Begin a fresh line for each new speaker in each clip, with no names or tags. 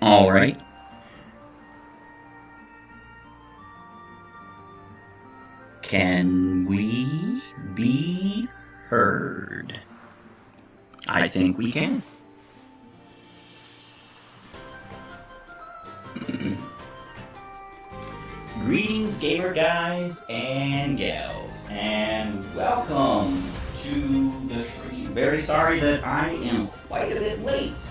All right. Can we be heard? I think we can. Greetings, gamer guys and gals, and welcome to the stream. Very sorry that I am quite a bit late,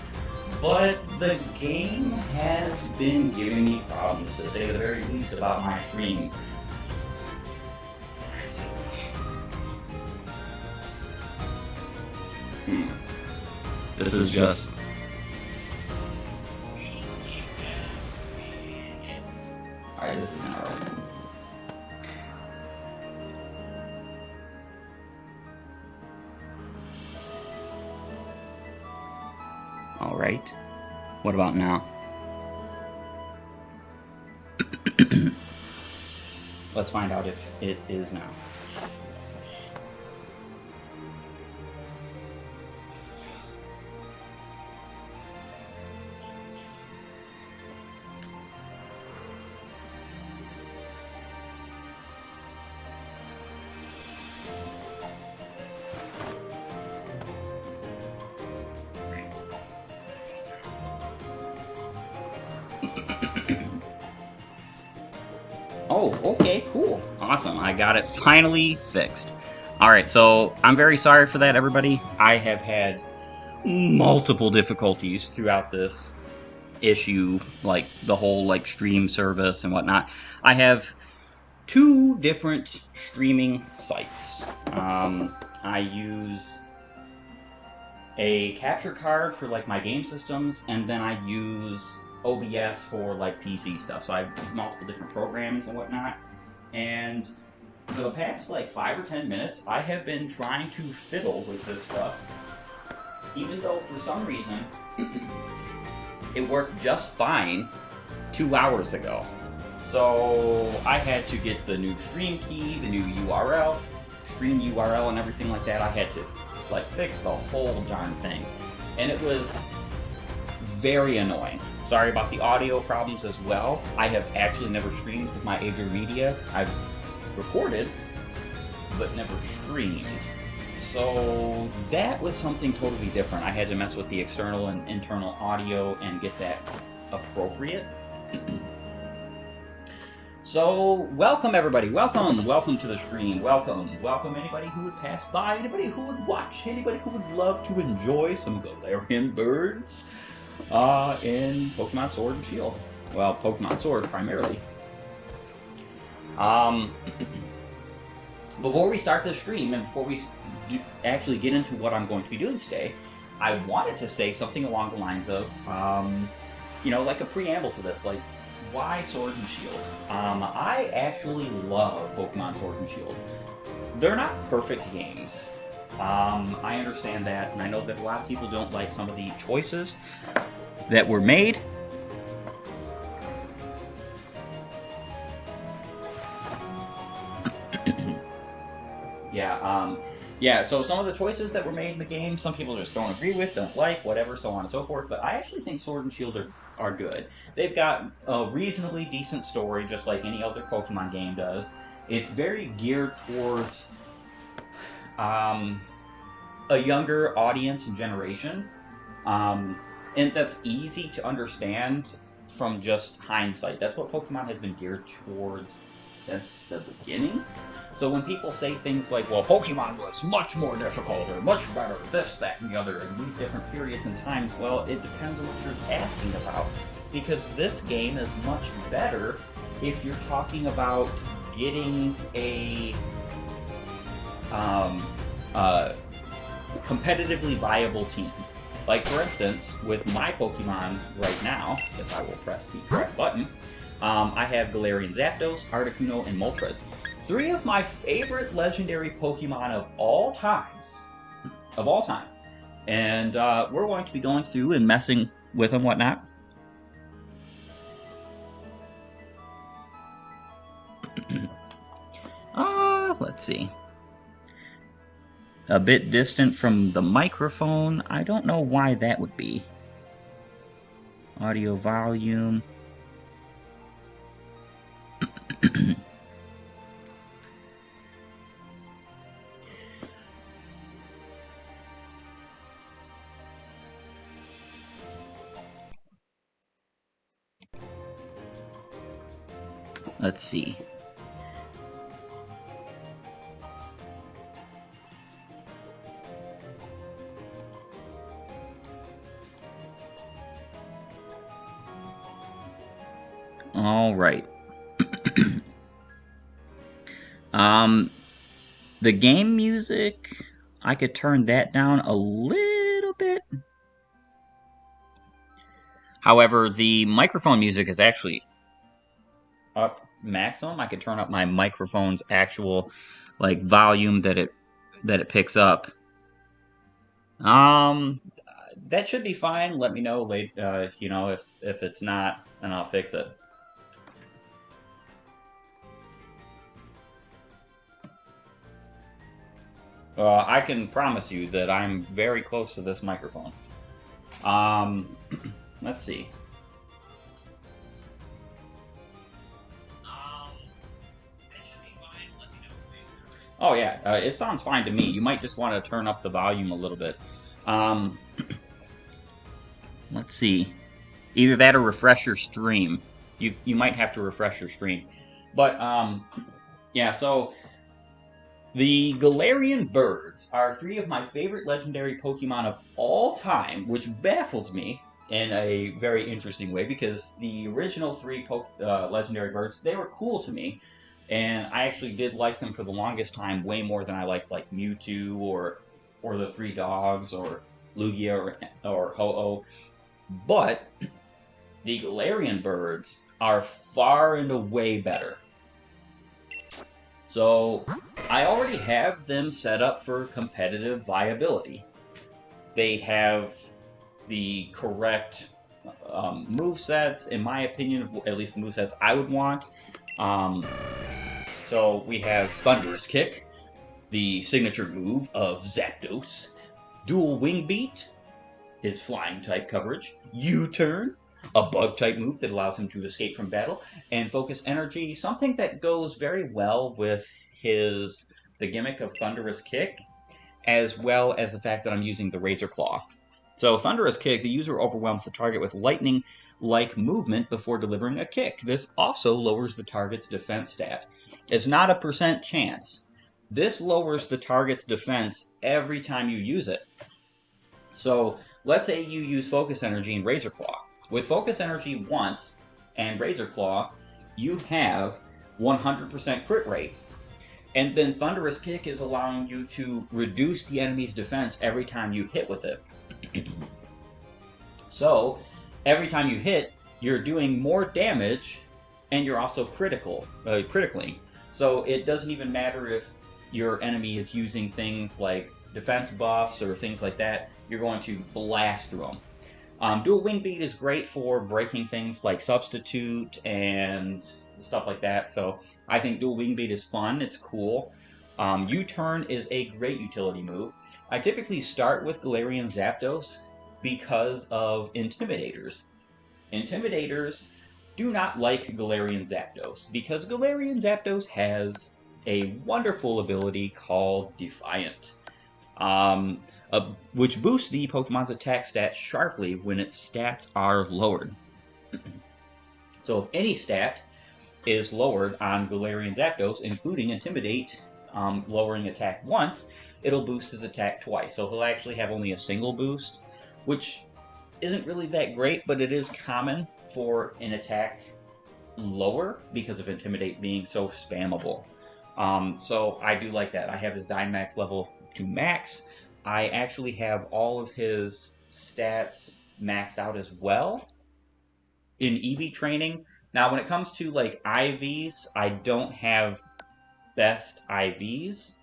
but the game has been giving me problems, to say the very least, about my streams. This is just... Alright, this is not right. Alright. What about now? Let's find out if it is now. Oh, okay, cool. Awesome. I got it finally fixed. Alright, so I'm very sorry for that, everybody. I have had multiple difficulties throughout this issue, like the whole stream service and whatnot. I have two different streaming sites. I use a capture card for my game systems, and then I use OBS for PC stuff. So I have multiple different programs and whatnot. And for the past 5 or 10 minutes, I have been trying to fiddle with this stuff, even though for some reason it worked just fine 2 hours ago. So I had to get the new stream key, the new URL, stream URL, and everything like that. I had to fix the whole darn thing, and it was very annoying. Sorry about the audio problems as well. I have actually never streamed with my Aver Media. I've recorded, but never streamed. So that was something totally different. I had to mess with the external and internal audio and get that appropriate. So welcome everybody, welcome to the stream, welcome anybody who would pass by, anybody who would watch, anybody who would love to enjoy some Galarian birds. In Pokemon Sword and Shield. Well, Pokemon Sword primarily. Before we start the stream and before we actually get into what I'm going to be doing today, I wanted to say something along the lines of, a preamble to this, why Sword and Shield? I actually love Pokemon Sword and Shield. They're not perfect games. I understand that, and I know that a lot of people don't like some of the choices that were made. So some of the choices that were made in the game, some people just don't agree with, don't like, whatever, so on and so forth, but I actually think Sword and Shield are good. They've got a reasonably decent story, just like any other Pokemon game does. It's very geared towards a younger audience and generation, and that's easy to understand from just hindsight. That's what Pokemon has been geared towards since the beginning. So when people say things like, well, Pokemon was much more difficult, or much better, this, that, and the other, in these different periods and times, well, it depends on what you're asking about. Because this game is much better if you're talking about getting a competitively viable team. Like, for instance, with my Pokemon right now, if I will press the correct button, I have Galarian, Zapdos, Articuno, and Moltres. 3 of my favorite legendary Pokemon of all time. And we're going to be going through and messing with them, whatnot. Let's see. A bit distant from the microphone. I don't know why that would be. Audio volume. Let's see. All right. The game music, I could turn that down a little bit. However, the microphone music is actually up maximum. I could turn up my microphone's actual like volume that it picks up. That should be fine. Let me know later. You know, if it's not, then I'll fix it. I can promise you that I'm very close to this microphone. Let's see. That should be fine. Let me know later. Oh yeah, it sounds fine to me. You might just want to turn up the volume a little bit. Let's see. Either that or refresh your stream. You might have to refresh your stream. But yeah, so the Galarian birds are 3 of my favorite legendary Pokemon of all time, which baffles me in a very interesting way because the original 3 legendary birds, they were cool to me, and I actually did like them for the longest time way more than I liked like Mewtwo or the 3 dogs or Lugia or Ho-Oh. But the Galarian birds are far and away better. So I already have them set up for competitive viability. They have the correct movesets, in my opinion, at least the movesets I would want. So we have Thunderous Kick, the signature move of Zapdos. Dual Wing Beat is flying type coverage. U-Turn, a bug type move that allows him to escape from battle, and Focus Energy, something that goes very well with the gimmick of Thunderous Kick, as well as the fact that I'm using the Razor Claw. So Thunderous Kick, the user overwhelms the target with lightning-like movement before delivering a kick. This also lowers the target's defense stat. It's not a % chance. This lowers the target's defense every time you use it. So let's say you use Focus Energy and Razor Claw. With Focus Energy once and Razor Claw, you have 100% crit rate. And then Thunderous Kick is allowing you to reduce the enemy's defense every time you hit with it. So, every time you hit, you're doing more damage, and you're also critically. So it doesn't even matter if your enemy is using things like defense buffs or things like that, you're going to blast through them. Dual Wing Beat is great for breaking things like Substitute and stuff like that, so I think Dual Wing Beat is fun, it's cool. U-Turn is a great utility move. I typically start with Galarian Zapdos because of Intimidators. Intimidators do not like Galarian Zapdos because Galarian Zapdos has a wonderful ability called Defiant, which boosts the Pokemon's attack stat sharply when its stats are lowered. So if any stat is lowered on Galarian Zapdos, including Intimidate, lowering attack once, it'll boost his attack twice. So he'll actually have only a single boost, which isn't really that great, but it is common for an attack lower because of Intimidate being so spammable. So I do like that. I have his Dynamax level to max. I actually have all of his stats maxed out as well in EV training. Now, when it comes to like IVs, I don't have best IVs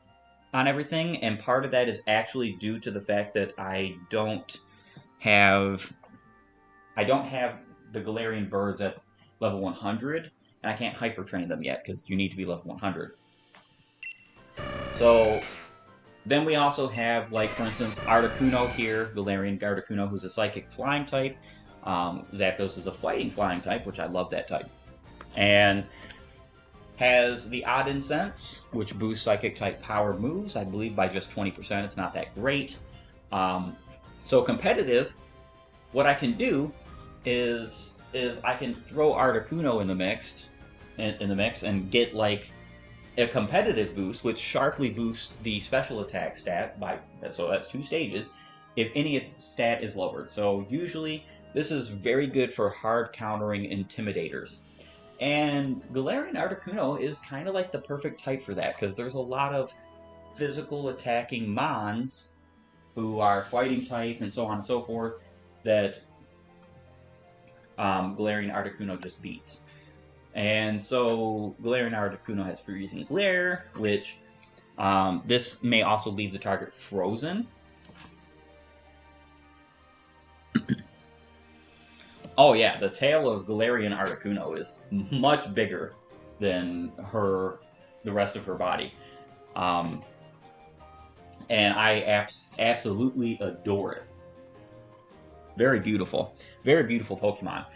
on everything, and part of that is actually due to the fact that I don't have the Galarian birds at level 100, and I can't hyper train them yet because you need to be level 100. So then we also have, like, for instance, Articuno here, Galarian Articuno, who's a Psychic Flying type. Zapdos is a fighting flying type, which I love that type. And has the Odd Incense, which boosts Psychic type power moves, I believe by just 20%. It's not that great. So competitive, what I can do is I can throw Articuno in the mix and get like a competitive boost, which sharply boosts the special attack stat so that's 2 stages, if any stat is lowered. So usually this is very good for hard countering Intimidators. And Galarian Articuno is kind of like the perfect type for that, because there's a lot of physical attacking Mons who are fighting type and so on and so forth that Galarian Articuno just beats. And so Galarian Articuno has Freezing Glare, which this may also leave the target frozen. Oh yeah, the tail of Galarian Articuno is much bigger than the rest of her body. And I absolutely adore it. Very beautiful. Very beautiful Pokemon.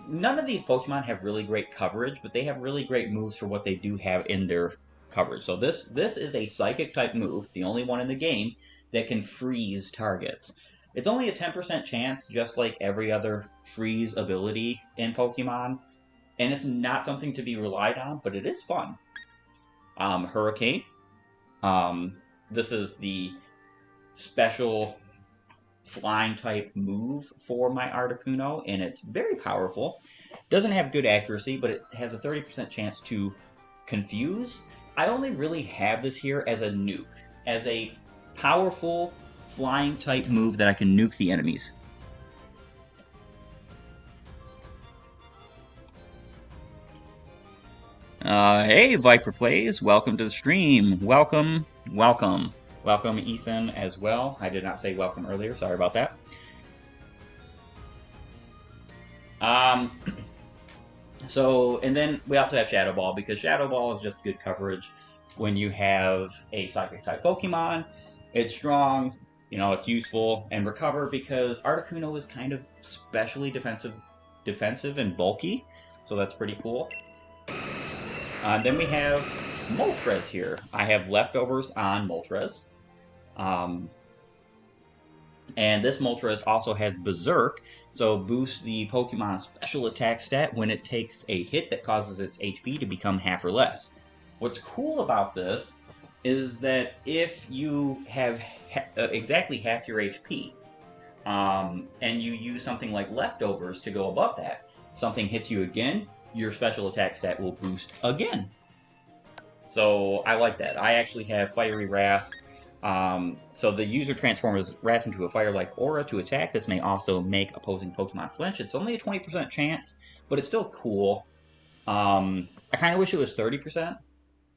None of these Pokemon have really great coverage, but they have really great moves for what they do have in their coverage. So this is a Psychic type move, the only one in the game, that can freeze targets. It's only a 10% chance, just like every other freeze ability in Pokemon, and it's not something to be relied on, but it is fun. Hurricane. This is the special flying type move for my Articuno, and it's very powerful. Doesn't have good accuracy, but it has a 30% chance to confuse. I only really have this here as a nuke, as a powerful flying type move that I can nuke the enemies. Hey, Viper Plays, welcome to the stream. Welcome, welcome. Welcome, Ethan, as well. I did not say welcome earlier, sorry about that. And then we also have Shadow Ball, because Shadow Ball is just good coverage when you have a Psychic type Pokemon. It's strong, it's useful, and Recover, because Articuno is kind of specially defensive and bulky, so that's pretty cool. Then we have Moltres here. I have leftovers on Moltres. And this Moltres also has Berserk, so boosts the Pokemon's special attack stat when it takes a hit that causes its HP to become half or less. What's cool about this is that if you have exactly half your HP, and you use something like leftovers to go above that, something hits you again, your special attack stat will boost again. So I like that. I actually have Fiery Wrath. So the user transforms Wrath into a fire-like aura to attack. This may also make opposing Pokemon flinch. It's only a 20% chance, but it's still cool. I kind of wish it was 30%,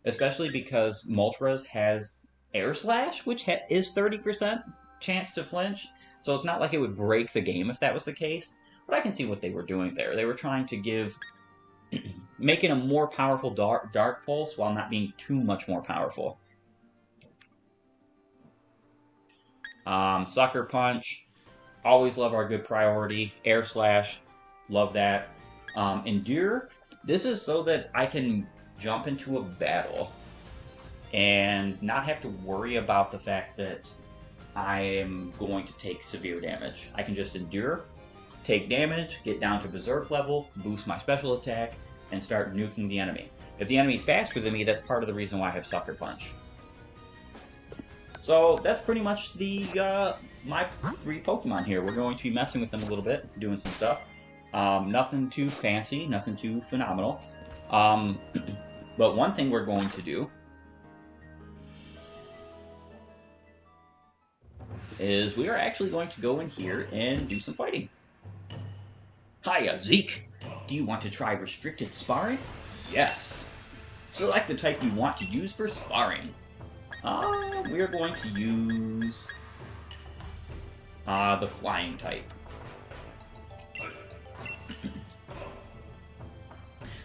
especially because Moltres has Air Slash, which is 30% chance to flinch. So it's not like it would break the game if that was the case. But I can see what they were doing there. They were trying to making a more powerful Dark Pulse while not being too much more powerful. Sucker Punch, always love our good priority. Air Slash, love that. Endure, this is so that I can jump into a battle and not have to worry about the fact that I am going to take severe damage. I can just endure, take damage, get down to Berserk level, boost my special attack, and start nuking the enemy. If the enemy is faster than me, that's part of the reason why I have Sucker Punch. So that's pretty much my 3 Pokemon here. We're going to be messing with them a little bit, doing some stuff. Nothing too fancy, nothing too phenomenal. But one thing we're going to do is we are actually going to go in here and do some fighting. Hiya, Zeke! Do you want to try restricted sparring? Yes. Select the type you want to use for sparring. We are going to use the flying type.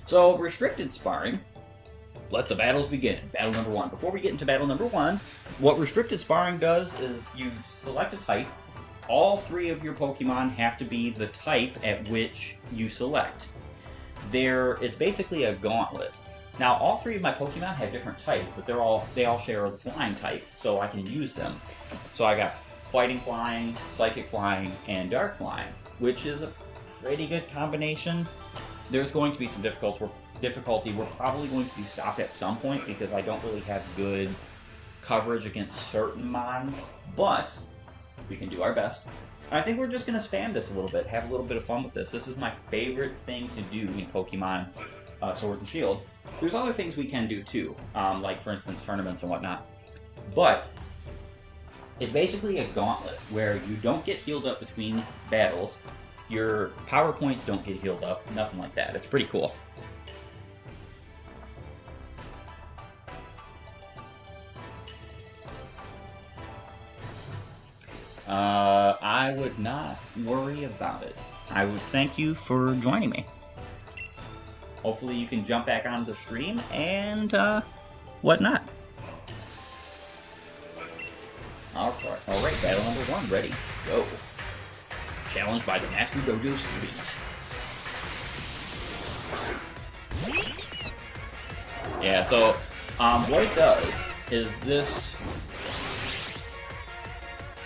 So, restricted sparring. Let the battles begin. Battle number 1. Before we get into battle number 1, what restricted sparring does is you select a type, all 3 of your Pokemon have to be the type at which you select. It's basically a gauntlet. Now, all 3 of my Pokemon have different types, but they all share the flying type, so I can use them. So I got Fighting Flying, Psychic Flying, and Dark Flying, which is a pretty good combination. There's going to be some difficulty. We're probably going to be stopped at some point because I don't really have good coverage against certain mons, but we can do our best. And I think we're just going to spam this a little bit, have a little bit of fun with this. This is my favorite thing to do in Pokemon Sword and Shield. There's other things we can do too, like for instance tournaments and whatnot. But it's basically a gauntlet where you don't get healed up between battles. Your power points don't get healed up, nothing like that. It's pretty cool. I would not worry about it. I would thank you for joining me. Hopefully you can jump back onto the stream and whatnot. Alright, battle number 1, ready, go. Challenged by the Master Dojo students. Yeah, so what it does is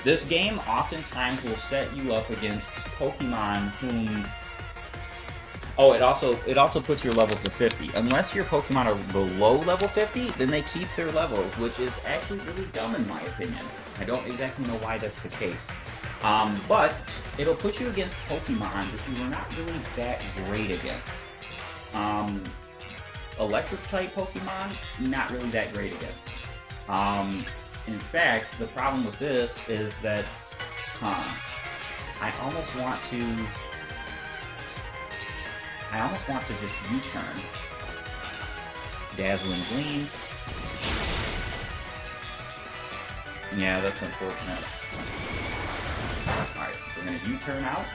this game oftentimes will set you up against Pokemon whom... Oh, it also puts your levels to 50. Unless your Pokemon are below level 50, then they keep their levels, which is actually really dumb in my opinion. I don't exactly know why that's the case. But it'll put you against Pokemon that you are not really that great against. Electric-type Pokemon, not really that great against. In fact, the problem with this is that, I almost want to just U-turn. Dazzling Gleam. Yeah, that's unfortunate. Alright, we're gonna U-turn out.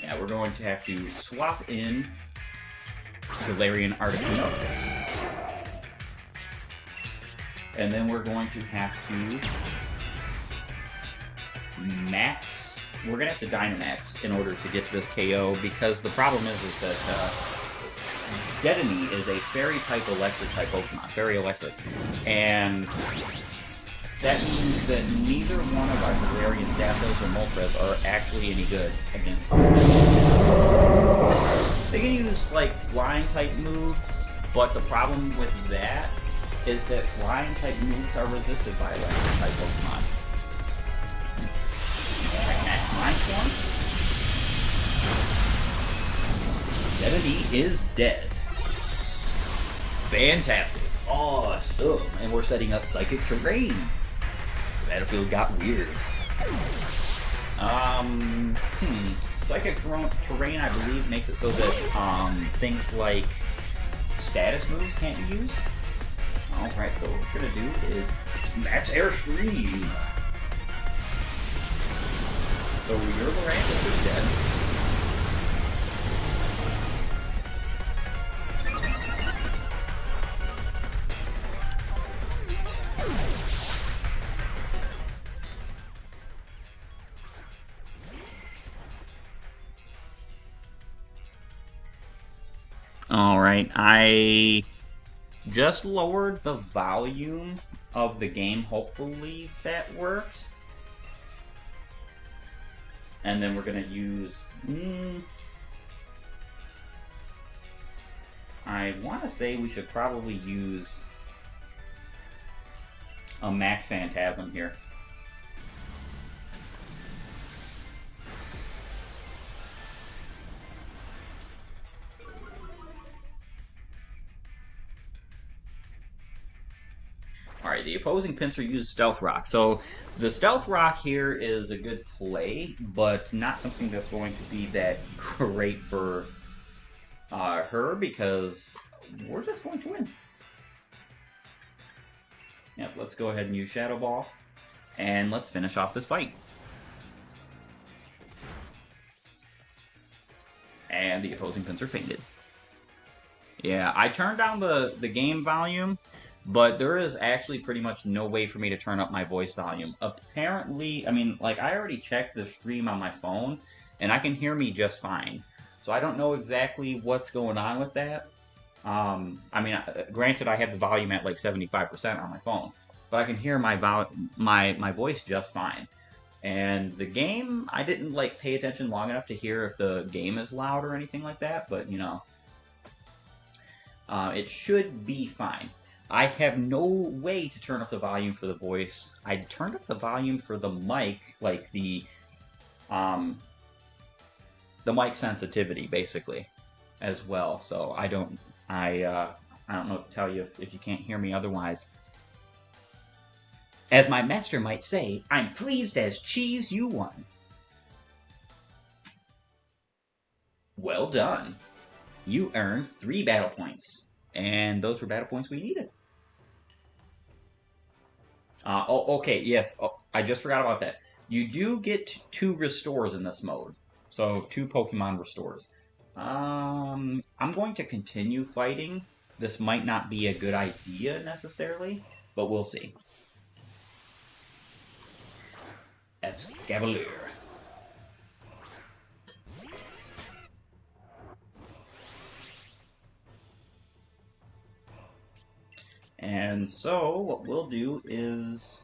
Yeah, we're going to have to swap in Galarian Articuno. And then we're going to have to max. We're going to have to Dynamax in order to get to this KO because the problem is that Dedenne is a fairy-type electric-type Pokemon. Very electric. And that means that neither one of our Galarian, Zapdos, or Moltres are actually any good against them. They can use, like, flying-type moves, but the problem with that is that flying-type moves are resisted by electric-type Pokemon. Max Mind Form. Dedenne is dead. Fantastic. Awesome. And we're setting up Psychic Terrain. The battlefield got weird. Psychic Terrain, I believe, makes it so that things like status moves can't be used. Alright, so what we're going to do is Max Airstream. So your Lorantis is dead. Alright, I just lowered the volume of the game. Hopefully that works. And then we're going to use... I want to say we should probably use a Max Phantasm here. Alright, the opposing Pinsir uses Stealth Rock. So the Stealth Rock here is a good play, but not something that's going to be that great for her, because we're just going to win. Yep, let's go ahead and use Shadow Ball, and let's finish off this fight. And the opposing Pinsir fainted. Yeah, I turned down the game volume, but there is actually pretty much no way for me to turn up my voice volume. Apparently, I mean, like I already checked the stream on my phone, and I can hear me just fine. So I don't know exactly what's going on with that. I mean, granted, I have the volume at like 75% on my phone, but I can hear my voice just fine. And the game, I didn't like pay attention long enough to hear if the game is loud or anything like that. But you know, it should be fine. I have no way to turn up the volume for the voice. I turned up the volume for the mic, like um, the mic sensitivity, basically, as well. So I don't know what to tell you if you can't hear me otherwise. As my master might say, I'm pleased as cheese you won. Well done. You earned 3 battle points. And those were battle points we needed. Okay, yes. Oh, I just forgot about that. You do get 2 restores in this mode. So 2 Pokemon restores. I'm going to continue fighting. This might not be a good idea necessarily, but we'll see. Escavalier. And so what we'll do is...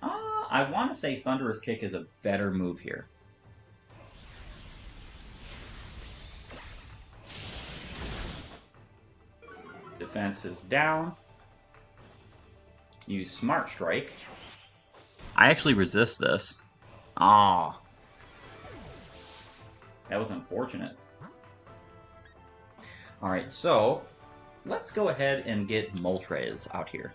I want to say Thunderous Kick is a better move here. Defense is down. Use Smart Strike. I actually resist this. Ah, that was unfortunate. Alright, so let's go ahead and get Moltres out here.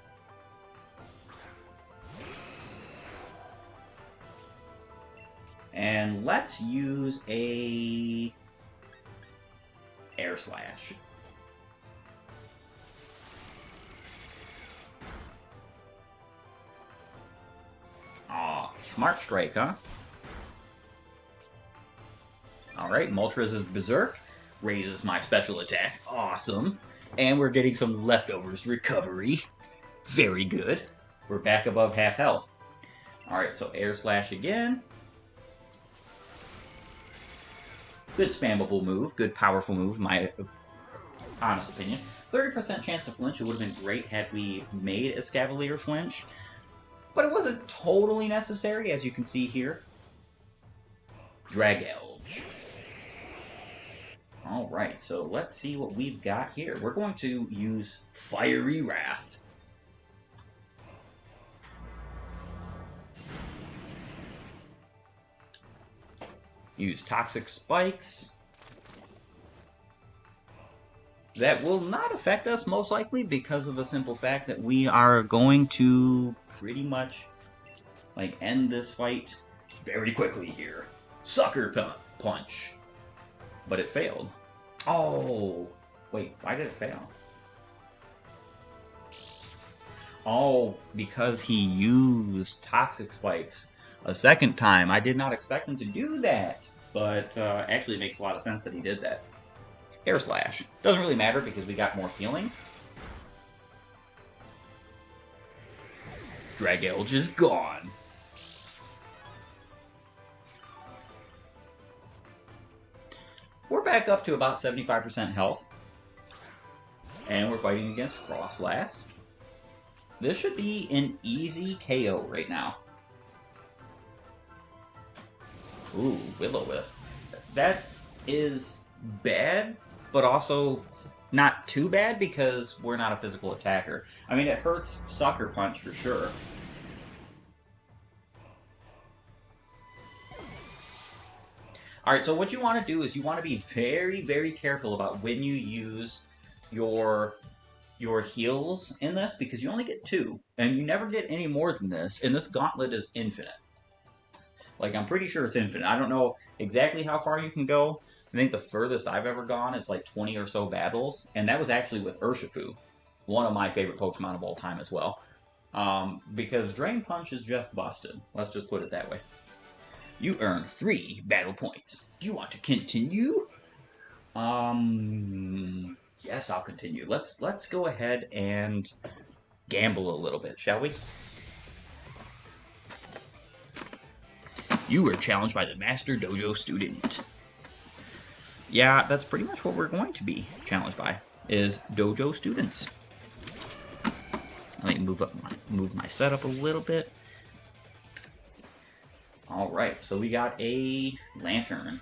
And let's use a Air Slash. Aw, Smart Strike, huh? Alright, Moltres is Berserk. Raises my special attack. Awesome. And we're getting some leftovers recovery. Very good. We're back above half health. Alright, so Air Slash again. Good spammable move. Good powerful move, in my honest opinion. 30% chance to flinch. It would have been great had we made Escavalier flinch. But it wasn't totally necessary, as you can see here. Dragalge. Alright, so let's see what we've got here. We're going to use Fiery Wrath. Use Toxic Spikes. That will not affect us, most likely, because of the simple fact that we are going to pretty much like end this fight very quickly here. Sucker Punch. But it failed. Oh, wait, why did it fail? Oh, because he used Toxic Spikes a second time. I did not expect him to do that, but actually it makes a lot of sense that he did that. Air Slash. Doesn't really matter because we got more healing. Dragalge is gone. We're back up to about 75% health. And we're fighting against Frostlass. This should be an easy KO right now. Ooh, Will-O-Wisp. That is bad, but also not too bad because we're not a physical attacker. I mean, it hurts Sucker Punch for sure. Alright, so what you want to do is you want to be very, very careful about when you use your heals in this, because you only get 2, and you never get any more than this, and this gauntlet is infinite. Like, I'm pretty sure it's infinite. I don't know exactly how far you can go. I think the furthest I've ever gone is like 20 or so battles, and that was actually with Urshifu, one of my favorite Pokemon of all time as well. Because Drain Punch is just busted. Let's just put it that way. You earned 3 battle points. Do you want to continue? Yes, I'll continue. Let's go ahead and gamble a little bit, shall we? You were challenged by the Master Dojo student. Yeah, that's pretty much what we're going to be challenged by, is dojo students. Let me move my setup a little bit. All right, so we got a lantern.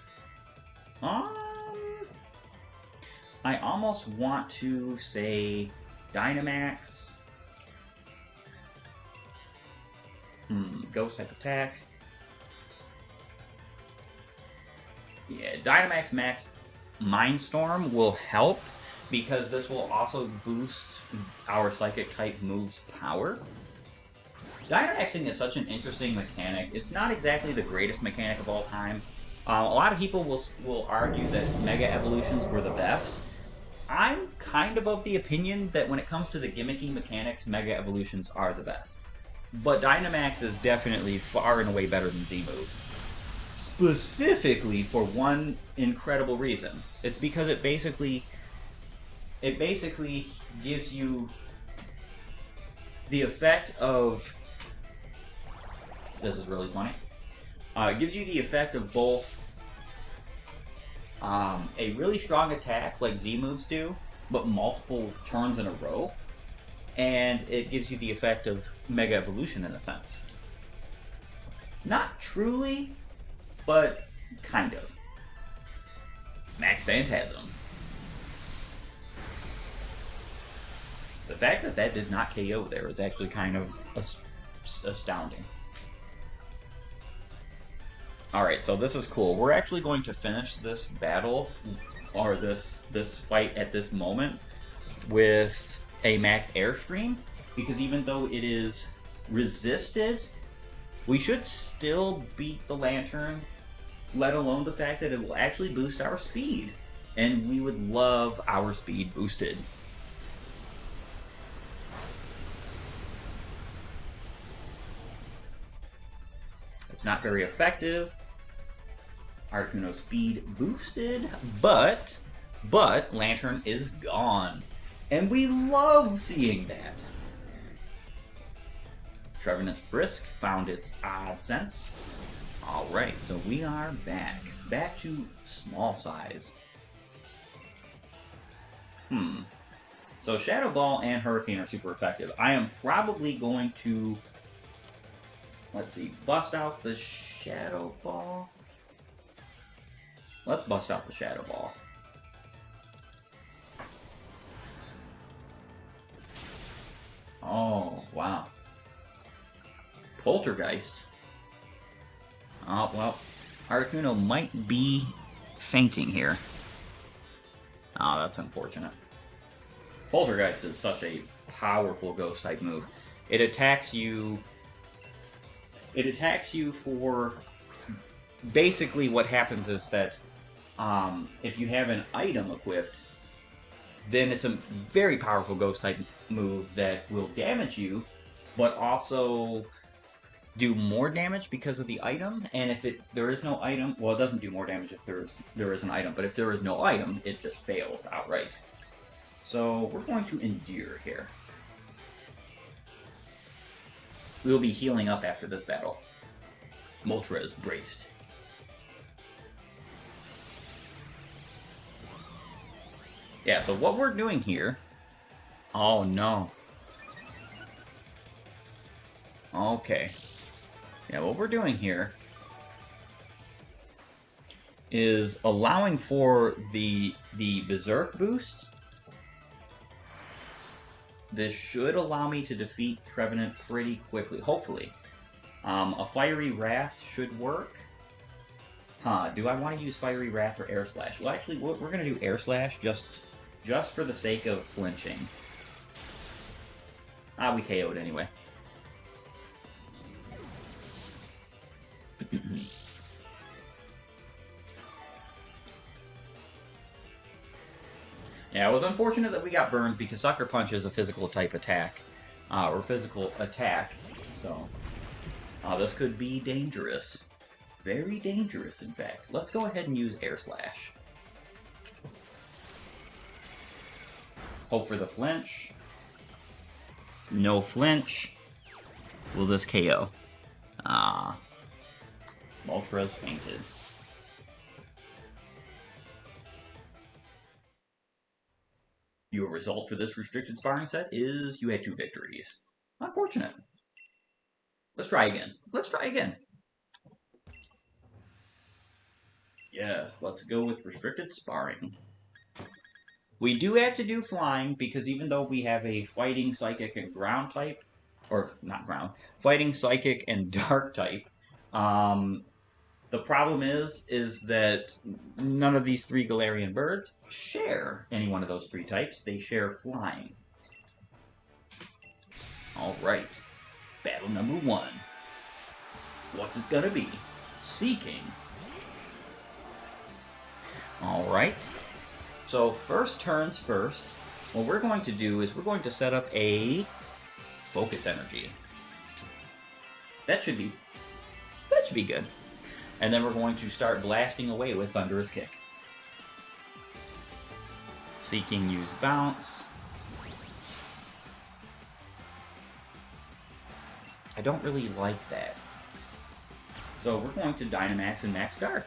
I almost want to say Dynamax. Ghost type attack. Yeah, Dynamax Max Mindstorm will help because this will also boost our Psychic type move's power. Dynamaxing is such an interesting mechanic. It's not exactly the greatest mechanic of all time. A lot of people will argue that Mega Evolutions were the best. I'm kind of the opinion that when it comes to the gimmicky mechanics, Mega Evolutions are the best. But Dynamax is definitely far and away better than Z-moves. Specifically for one incredible reason. It's because it basically gives you the effect of... This is really funny. It gives you the effect of both a really strong attack like Z-moves do, but multiple turns in a row. And it gives you the effect of Mega Evolution in a sense. Not truly, but kind of. Max Phantasm. The fact that that did not KO there is actually kind of astounding. Alright, so this is cool. We're actually going to finish this battle, or this fight at this moment, with a max airstream, because even though it is resisted, we should still beat the Lantern, let alone the fact that it will actually boost our speed. And we would love our speed boosted. It's not very effective. Articuno speed boosted, but Lantern is gone. And we love seeing that. Trevenant's Frisk found its odd sense. Alright, so we are back. Back to small size. So Shadow Ball and Hurricane are super effective. I am probably going to... Let's see, bust out the Shadow Ball. Let's bust out the Shadow Ball. Oh, wow. Poltergeist. Oh, well, Articuno might be fainting here. Oh, that's unfortunate. Poltergeist is such a powerful ghost-type move. It attacks you... It attacks you for... Basically, what happens is that if you have an item equipped, then it's a very powerful ghost-type move that will damage you, but also do more damage because of the item. And if there is no item, well, it doesn't do more damage if there is an item, but if there is no item, it just fails outright. So we're going to endure here. We will be healing up after this battle. Moltres is braced. Yeah, so what we're doing here... Oh, no. Okay. Yeah, what we're doing here is allowing for the Berserk boost. This should allow me to defeat Trevenant pretty quickly, hopefully. A Fiery Wrath should work. Do I want to use Fiery Wrath or Air Slash? Well, actually, we're going to do Air Slash just for the sake of flinching. We KO'd anyway. Yeah, it was unfortunate that we got burned because Sucker Punch is a physical type attack. Or physical attack, so... this could be dangerous. Very dangerous, in fact. Let's go ahead and use Air Slash. Hope for the flinch. No flinch. Will this KO? Ah. Moltres fainted. Your result for this restricted sparring set is you had 2 victories. Unfortunate. Let's try again. Let's try again. Yes, let's go with restricted sparring. We do have to do flying, because even though we have a fighting, psychic, and ground type, or not ground, fighting, psychic, and dark type, the problem is that none of these 3 Galarian birds share any one of those 3 types. They share flying. Alright. Battle number 1. What's it gonna be? Seeking. Alright. So first turns first. What we're going to do is we're going to set up a focus energy. That should be good. And then we're going to start blasting away with Thunderous Kick. Seeking, use bounce. I don't really like that. So we're going to Dynamax and Max Guard.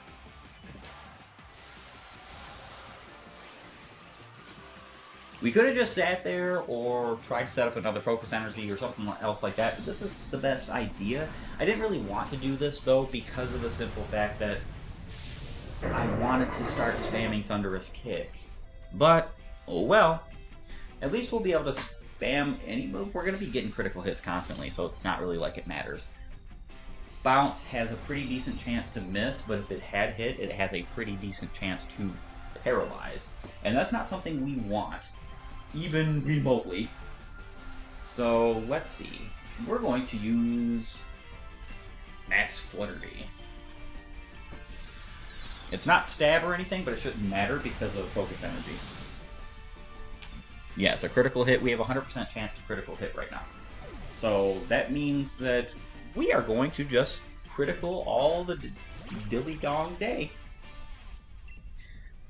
We could have just sat there or tried to set up another focus energy or something else like that. But this is the best idea. I didn't really want to do this, though, because of the simple fact that I wanted to start spamming Thunderous Kick. But, oh well. At least we'll be able to spam any move. We're going to be getting critical hits constantly, so it's not really like it matters. Bounce has a pretty decent chance to miss, but if it had hit, it has a pretty decent chance to paralyze. And that's not something we want, even remotely. So, let's see. We're going to use Max Flutterby. It's not stab or anything, but it shouldn't matter because of focus energy. Yes, a critical hit. We have a 100% chance to critical hit right now. So that means that we are going to just critical all the dilly dong day.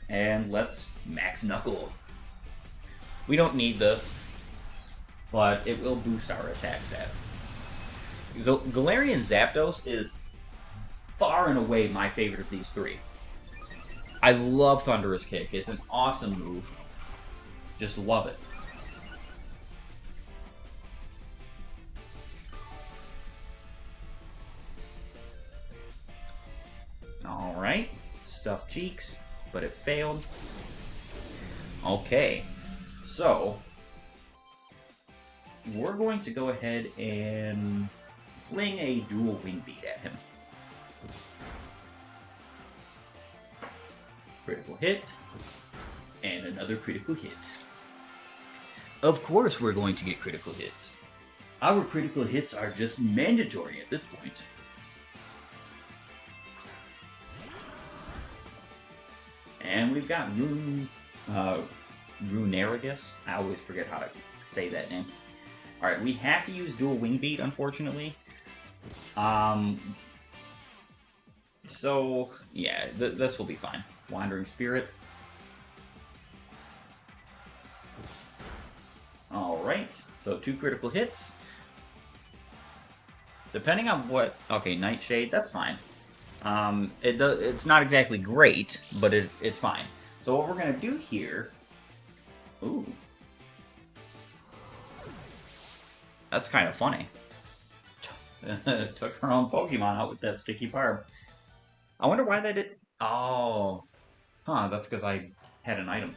And let's Max Knuckle. We don't need this, but it will boost our attack stat. So Galarian Zapdos is far and away my favorite of these 3. I love Thunderous Kick. It's an awesome move. Just love it. Alright. Stuffed cheeks, but it failed. Okay. So, we're going to go ahead and fling a dual wing beat at him. Critical hit, and another critical hit. Of course we're going to get critical hits. Our critical hits are just mandatory at this point. And we've got Runerigus. I always forget how to say that name. Alright, we have to use dual wing beat, unfortunately. So, yeah, this will be fine. Wandering Spirit. Alright, so 2 critical hits. Depending on what... Okay, Nightshade, that's fine. It's not exactly great, but it's fine. So what we're going to do here... Ooh. That's kind of funny. Took her own Pokemon out with that sticky barb. I wonder why they did... Oh. Huh, that's because I had an item.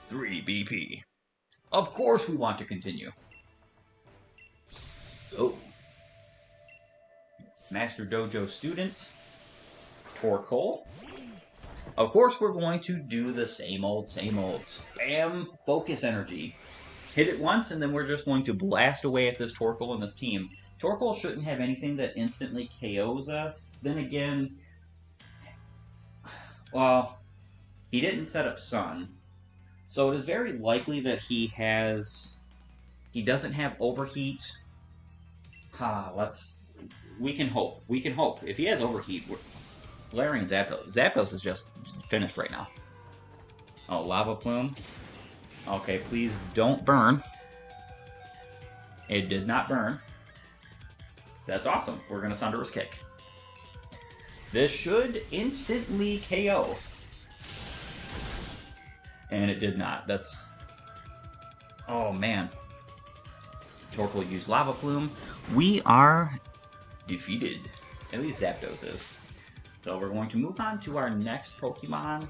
3 BP. Of course we want to continue. Oh. Master Dojo student. Torkoal. Of course we're going to do the same old, spam focus energy. Hit it once, and then we're just going to blast away at this Torkoal and this team. Torkoal shouldn't have anything that instantly KOs us. Then again, well, he didn't set up Sun. So it is very likely that he doesn't have Overheat. We can hope. We can hope. If he has Overheat, Galarian Zapdos. Zapdos is just finished right now. Oh, Lava Plume. Okay, please don't burn. It did not burn. That's awesome. We're going to Thunderous Kick. This should instantly KO. And it did not. That's... Oh, man. Torkoal used Lava Plume. We are defeated. At least Zapdos is. So we're going to move on to our next Pokemon.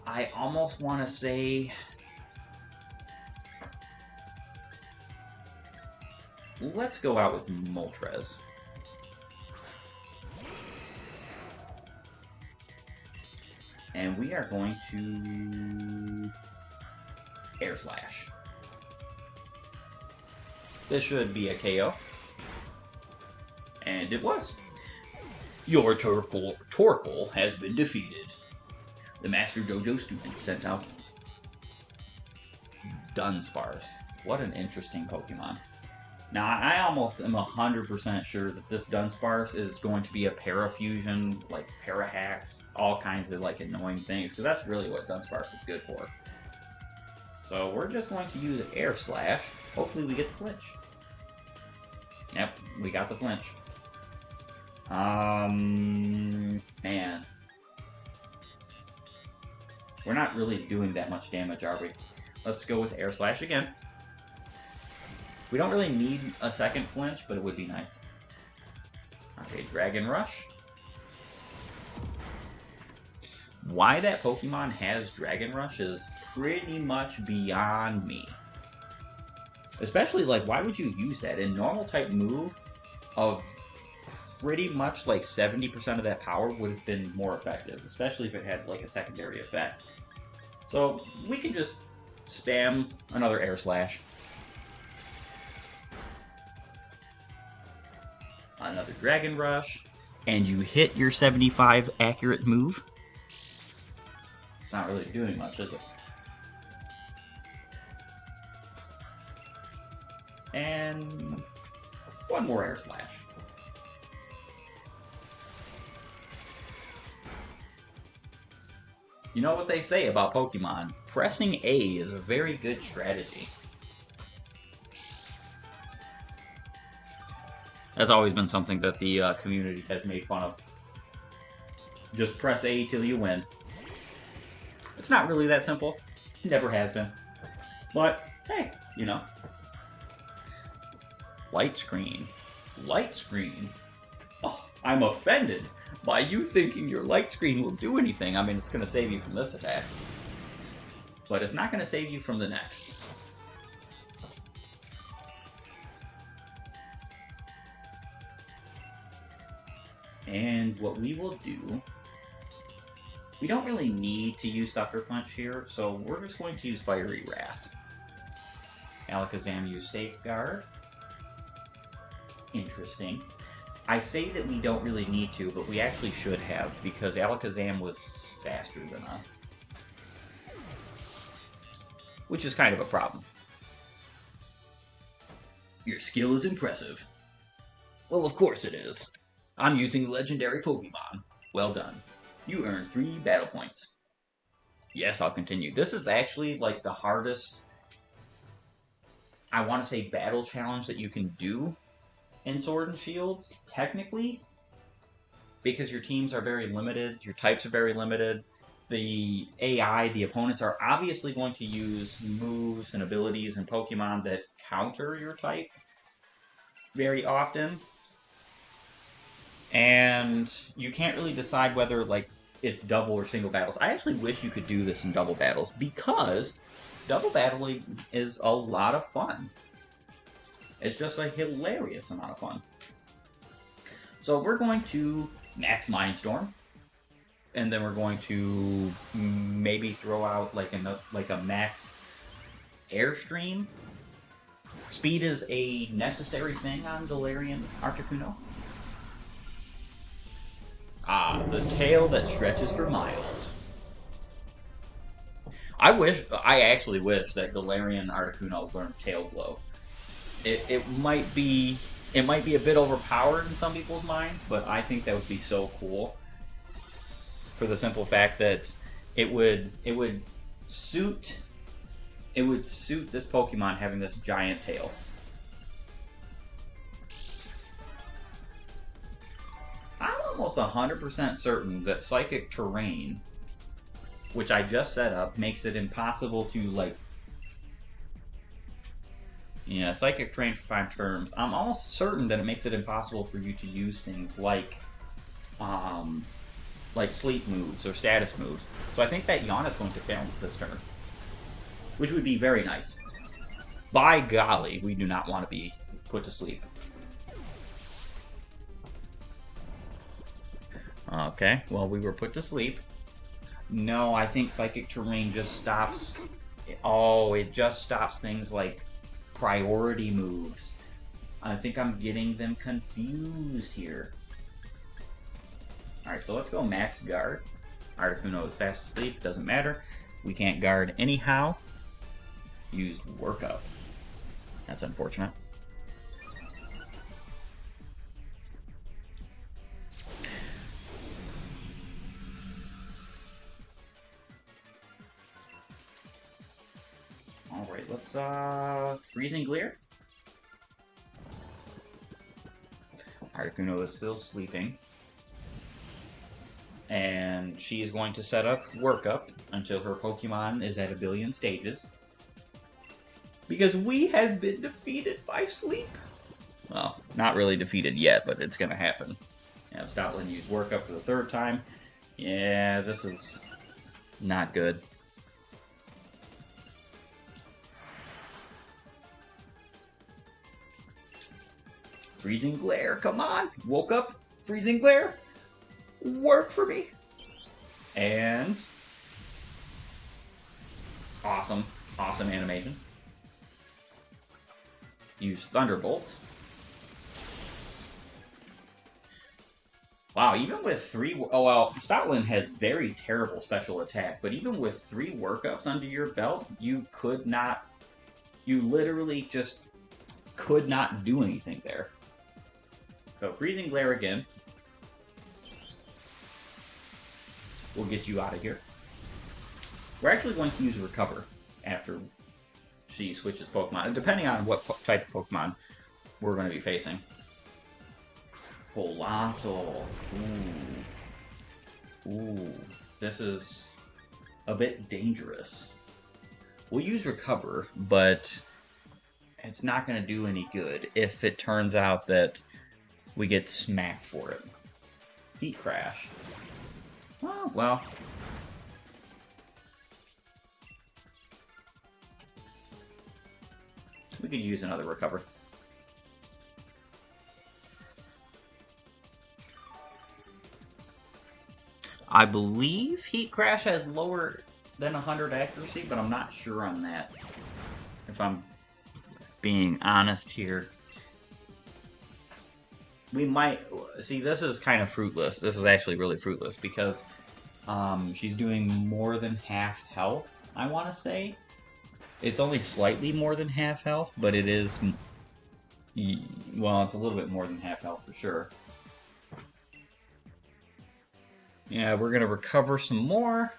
I almost want to say... Let's go out with Moltres. And we are going to Air Slash. This should be a KO. And it was. Your Torkoal has been defeated. The Master Dojo student sent out Dunsparce. What an interesting Pokemon. Now, I almost am 100% sure that this Dunsparce is going to be a Parafusion, like Parahacks, all kinds of like annoying things, because that's really what Dunsparce is good for. So we're just going to use Air Slash. Hopefully we get the flinch. Yep, we got the flinch. Man. We're not really doing that much damage, are we? Let's go with Air Slash again. We don't really need a second flinch, but it would be nice. Okay, Dragon Rush. Why that Pokemon has Dragon Rush is pretty much beyond me. Especially, like, why would you use that? In normal type move of pretty much like 70% of that power would have been more effective, especially if it had like a secondary effect. So we can just spam another Air Slash. Another Dragon Rush, and you hit your 75 accurate move. It's not really doing much, is it? And one more Air Slash. You know what they say about Pokemon? Pressing A is a very good strategy. That's always been something that the community has made fun of. Just press A till you win. It's not really that simple. Never has been. But, hey, you know. Light Screen. Light Screen? Oh, I'm offended by you thinking your Light Screen will do anything. I mean, it's going to save you from this attack. But it's not going to save you from the next. And what we will do, we don't really need to use Sucker Punch here, so we're just going to use Fiery Wrath. Alakazam used Safeguard. Interesting. I say that we don't really need to, but we actually should have, because Alakazam was faster than us. Which is kind of a problem. Your skill is impressive. Well, of course it is. I'm using legendary Pokemon. Well done. You earned 3 battle points. Yes, I'll continue. This is actually like the hardest, I want to say, battle challenge that you can do in Sword and Shield, technically. Because your teams are very limited, your types are very limited. The AI, the opponents, are obviously going to use moves and abilities and Pokemon that counter your type very often. And you can't really decide whether, like, it's double or single battles. I actually wish you could do this in double battles, because double battling is a lot of fun. It's just a hilarious amount of fun. So we're going to max Mindstorm, and then we're going to maybe throw out like a max Airstream. Speed is a necessary thing on Galarian Articuno. Ah, the tail that stretches for miles. I actually wish that Galarian Articuno learned Tail Glow. It might be a bit overpowered in some people's minds, but I think that would be so cool. For the simple fact that it would it would suit this Pokemon having this giant tail. I'm almost 100% certain that Psychic Terrain, which I just set up, makes it impossible to, like... Yeah, Psychic Terrain for 5 terms. I'm almost certain that it makes it impossible for you to use things like sleep moves or status moves. So I think that Yawn is going to fail this turn, which would be very nice. By golly, we do not want to be put to sleep. Okay, well, we were put to sleep. No, I think Psychic Terrain just stops... Oh, it just stops things like priority moves. I think I'm getting them confused here. Alright, so let's go Max Guard. Articuno is fast asleep, doesn't matter. We can't guard anyhow. Used Workup. That's unfortunate. Alright, let's Freezing Glare. Articuno is still sleeping. And she's going to set up Workup until her Pokemon is at 1 billion stages. Because we have been defeated by sleep. Well, not really defeated yet, but it's going to happen. Yeah, Stoutland used Workup for the 3rd time. Yeah, this is not good. Freezing Glare, come on! Woke up, Freezing Glare! Work for me! And... Awesome. Awesome animation. Use Thunderbolt. Wow, even with 3... Oh, well, Stoutland has very terrible special attack, but even with 3 workups under your belt, you could not... You literally just could not do anything there. So, Freezing Glare again. We'll get you out of here. We're actually going to use Recover after she switches Pokemon, depending on what type of Pokemon we're going to be facing. Colossal. Ooh. Ooh. This is a bit dangerous. We'll use Recover, but it's not going to do any good if it turns out that we get smacked for it. Heat Crash. Oh, well. We could use another Recover. I believe Heat Crash has lower than 100 accuracy, but I'm not sure on that. If I'm being honest here. We might... See, this is kind of fruitless. This is actually really fruitless because she's doing more than half health, I want to say. It's only slightly more than half health, but it is... Well, it's a little bit more than half health for sure. Yeah, we're going to recover some more.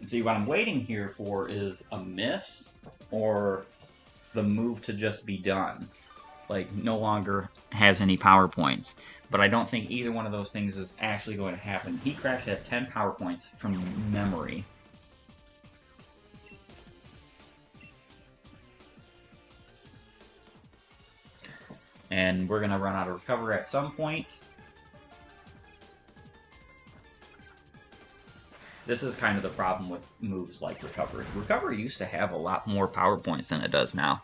See, what I'm waiting here for is a miss or the move to just be done. Like, no longer has any power points. But I don't think either one of those things is actually going to happen. Heat Crash has 10 power points from memory. And we're going to run out of Recover at some point. This is kind of the problem with moves like Recover. Recover used to have a lot more power points than it does now.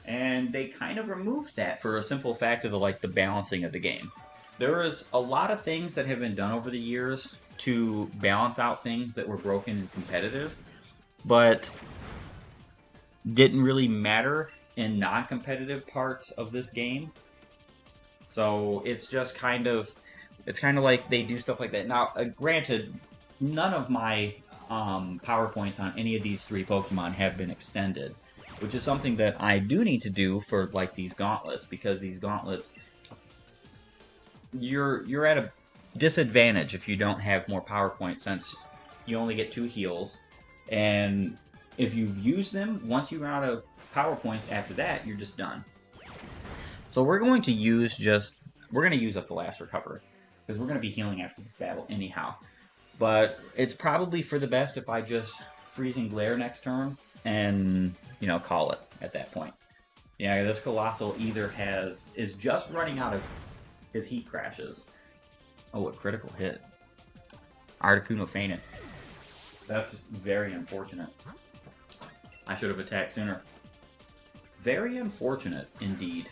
And they kind of removed that for a simple fact of the balancing of the game. There is a lot of things that have been done over the years to balance out things that were broken and competitive, but didn't really matter in non-competitive parts of this game. So it's just kind of... It's kind of like they do stuff like that. Now, granted, none of my power points on any of these 3 Pokemon have been extended. which is something that I do need to do for like these gauntlets, because these gauntlets, you're at a disadvantage if you don't have more power points, since you only get 2 heals, and if you've used them, once you run out of power points after that, you're just done. So we're going to use up the last recovery, because we're going to be healing after this battle anyhow. But it's probably for the best if I just Freezing Glare next turn and, you know, call it at that point. Yeah, this Colossal either is just running out of his heat crashes. Oh, a critical hit. Articuno fainted. That's very unfortunate. I should have attacked sooner. Very unfortunate indeed.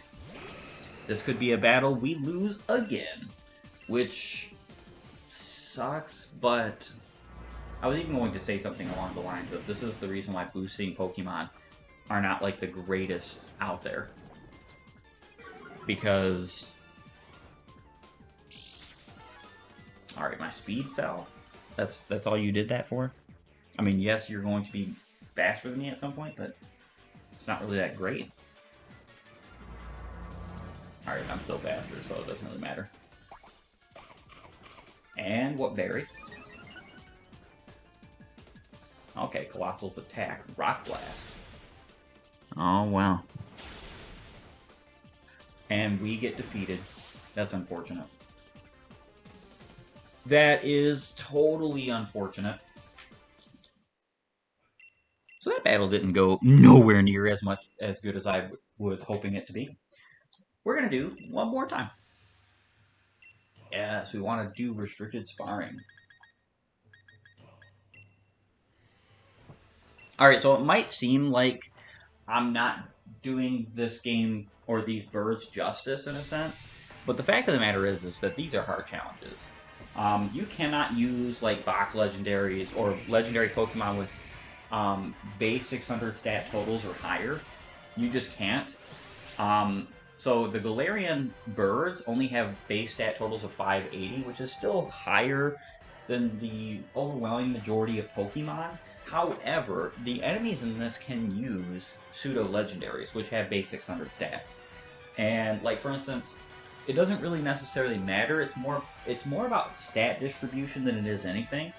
This could be a battle we lose again, which sucks, but I was even going to say something along the lines of, this is the reason why boosting Pokemon are not like the greatest out there. Because... Alright, my speed fell. That's all you did that for? I mean, yes, you're going to be faster than me at some point, but it's not really that great. Alright, I'm still faster, so it doesn't really matter. And what berry? Okay, Colossal's attack. Rock Blast. Oh, well. And we get defeated. That's unfortunate. That is totally unfortunate. So that battle didn't go nowhere near as good as I was hoping it to be. We're going to do one more time. Yes, we want to do restricted sparring. Alright, so it might seem like I'm not doing this game or these birds justice in a sense, but the fact of the matter is that these are hard challenges. You cannot use like box legendaries or legendary Pokemon with base 600 stat totals or higher. You just can't. So the Galarian birds only have base stat totals of 580, which is still higher than the overwhelming majority of Pokemon. However, the enemies in this can use pseudo-legendaries, which have base 600 stats. And, like, for instance, it doesn't really necessarily matter. It's more about stat distribution than it is anything,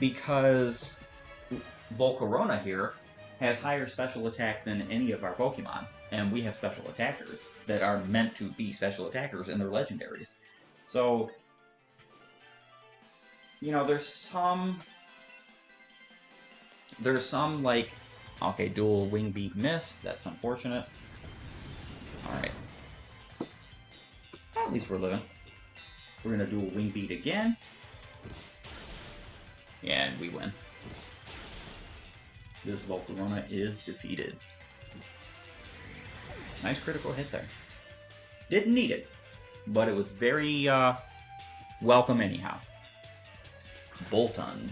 because Volcarona here has higher special attack than any of our Pokemon, and we have special attackers that are meant to be special attackers, and they're legendaries. So, you know, there's some like, okay, dual Wing Beat missed. That's unfortunate. Alright. At least we're living. We're gonna dual Wing Beat again. And we win. This Volcarona is defeated. Nice critical hit there. Didn't need it, but it was very welcome anyhow. Boltund.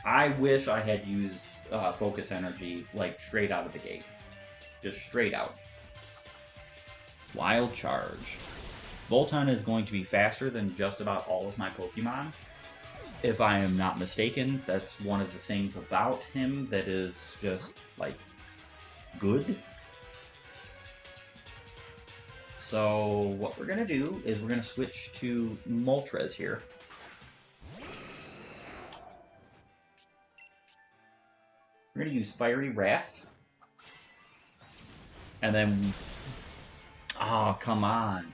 I wish I had used Focus Energy like straight out of the gate. Just straight out. Wild Charge. Boltund is going to be faster than just about all of my Pokemon. If I am not mistaken, that's one of the things about him that is just, like, good. So what we're going to do is we're going to switch to Moltres here. We're going to use Fiery Wrath. And then... Oh, come on.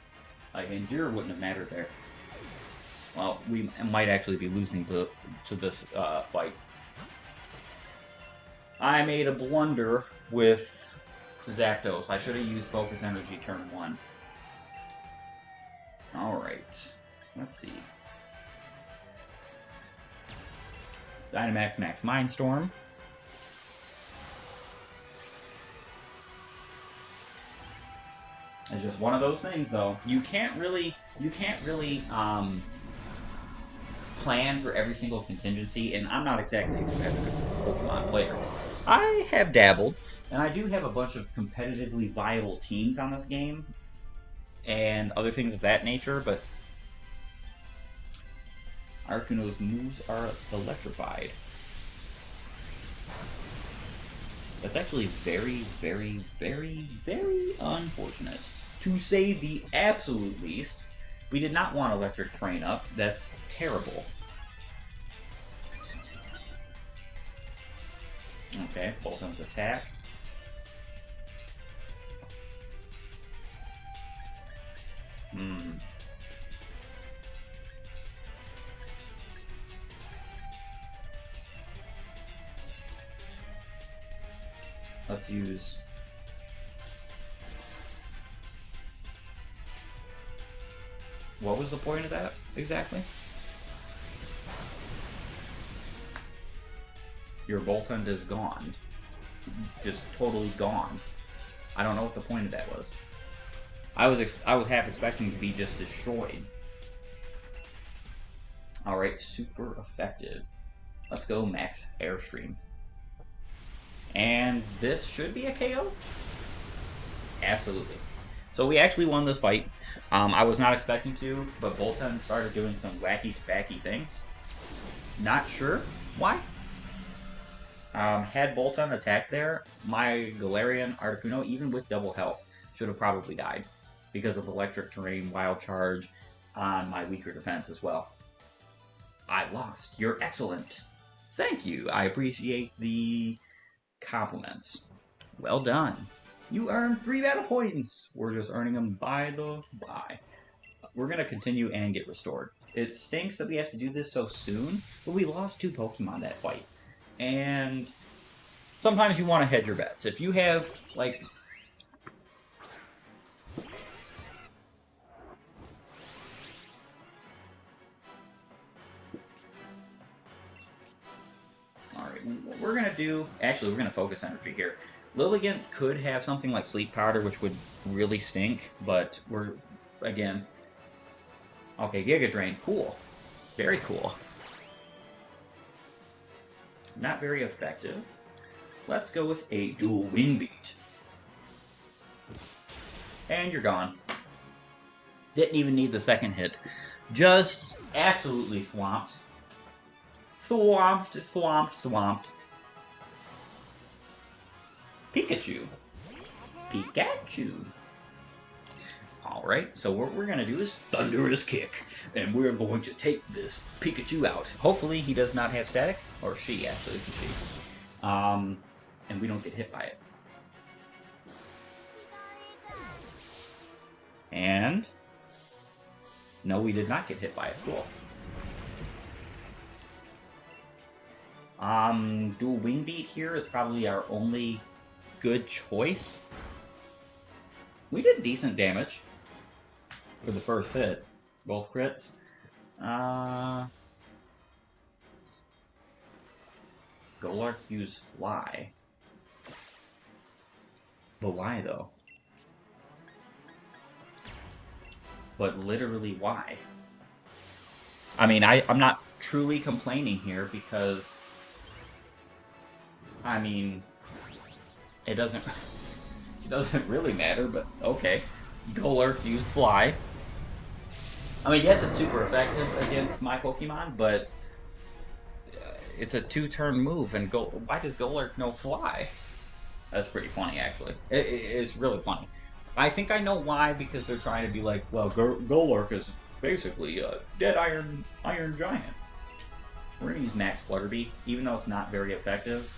Like, Endure wouldn't have mattered there. Well, we might actually be losing to this fight. I made a blunder with Zapdos. I should have used Focus Energy turn 1. Alright. Let's see. Dynamax Max Mindstorm. It's just one of those things, though. You can't really plan for every single contingency, and I'm not exactly a competitive Pokemon player. I have dabbled, and I do have a bunch of competitively viable teams on this game, and other things of that nature, but Articuno's moves are electrified. That's actually very, very, very, very unfortunate. To say the absolute least. We did not want Electric Terrain up. That's terrible. Okay, Bolton's attack. Let's use... What was the point of that, exactly? Your Boltund is gone. Just totally gone. I don't know what the point of that was. I was half expecting to be just destroyed. Alright, super effective. Let's go max Airstream. And this should be a KO? Absolutely. So we actually won this fight. I was not expecting to, but Bolton started doing some wacky-tabacky things. Not sure why. Had Bolton attacked there, my Galarian Articuno, even with double health, should have probably died. Because of Electric Terrain, Wild Charge, on my weaker defense as well. I lost. You're excellent. Thank you. I appreciate the compliments. Well done. You earned 3 battle points. We're just earning them by the by. We're going to continue and get restored. It stinks that we have to do this so soon, but we lost 2 Pokemon that fight. And sometimes you want to hedge your bets. If you have, like... Alright, what we're going to do... Actually, we're going to focus energy here. Lilligant could have something like Sleep Powder, which would really stink, but we're, again... Okay, Giga Drain. Cool. Very cool. Not very effective. Let's go with a dual Wing Beat. And you're gone. Didn't even need the second hit. Just absolutely swamped. Swamped, swamped, swamped. Pikachu. Pikachu. Alright, so what we're going to do is Thunderous Kick. And we're going to take this Pikachu out. Hopefully he does not have static. Or she, actually. It's a she. And we don't get hit by it. And... No, we did not get hit by it. Cool. Dual Wing Beat here is probably our only good choice. We did decent damage for the first hit. Both crits. Golurk used Fly. But why, though? But literally, why? I mean, I'm not truly complaining here because... I mean... It doesn't really matter, but okay. Golurk used Fly. I mean, yes, it's super effective against my Pokemon, but it's a 2-turn move, and why does Golurk know Fly? That's pretty funny, actually. It's really funny. I think I know why, because they're trying to be like, well, Golurk is basically a dead Iron Giant. We're going to use Max Flutterby, even though it's not very effective.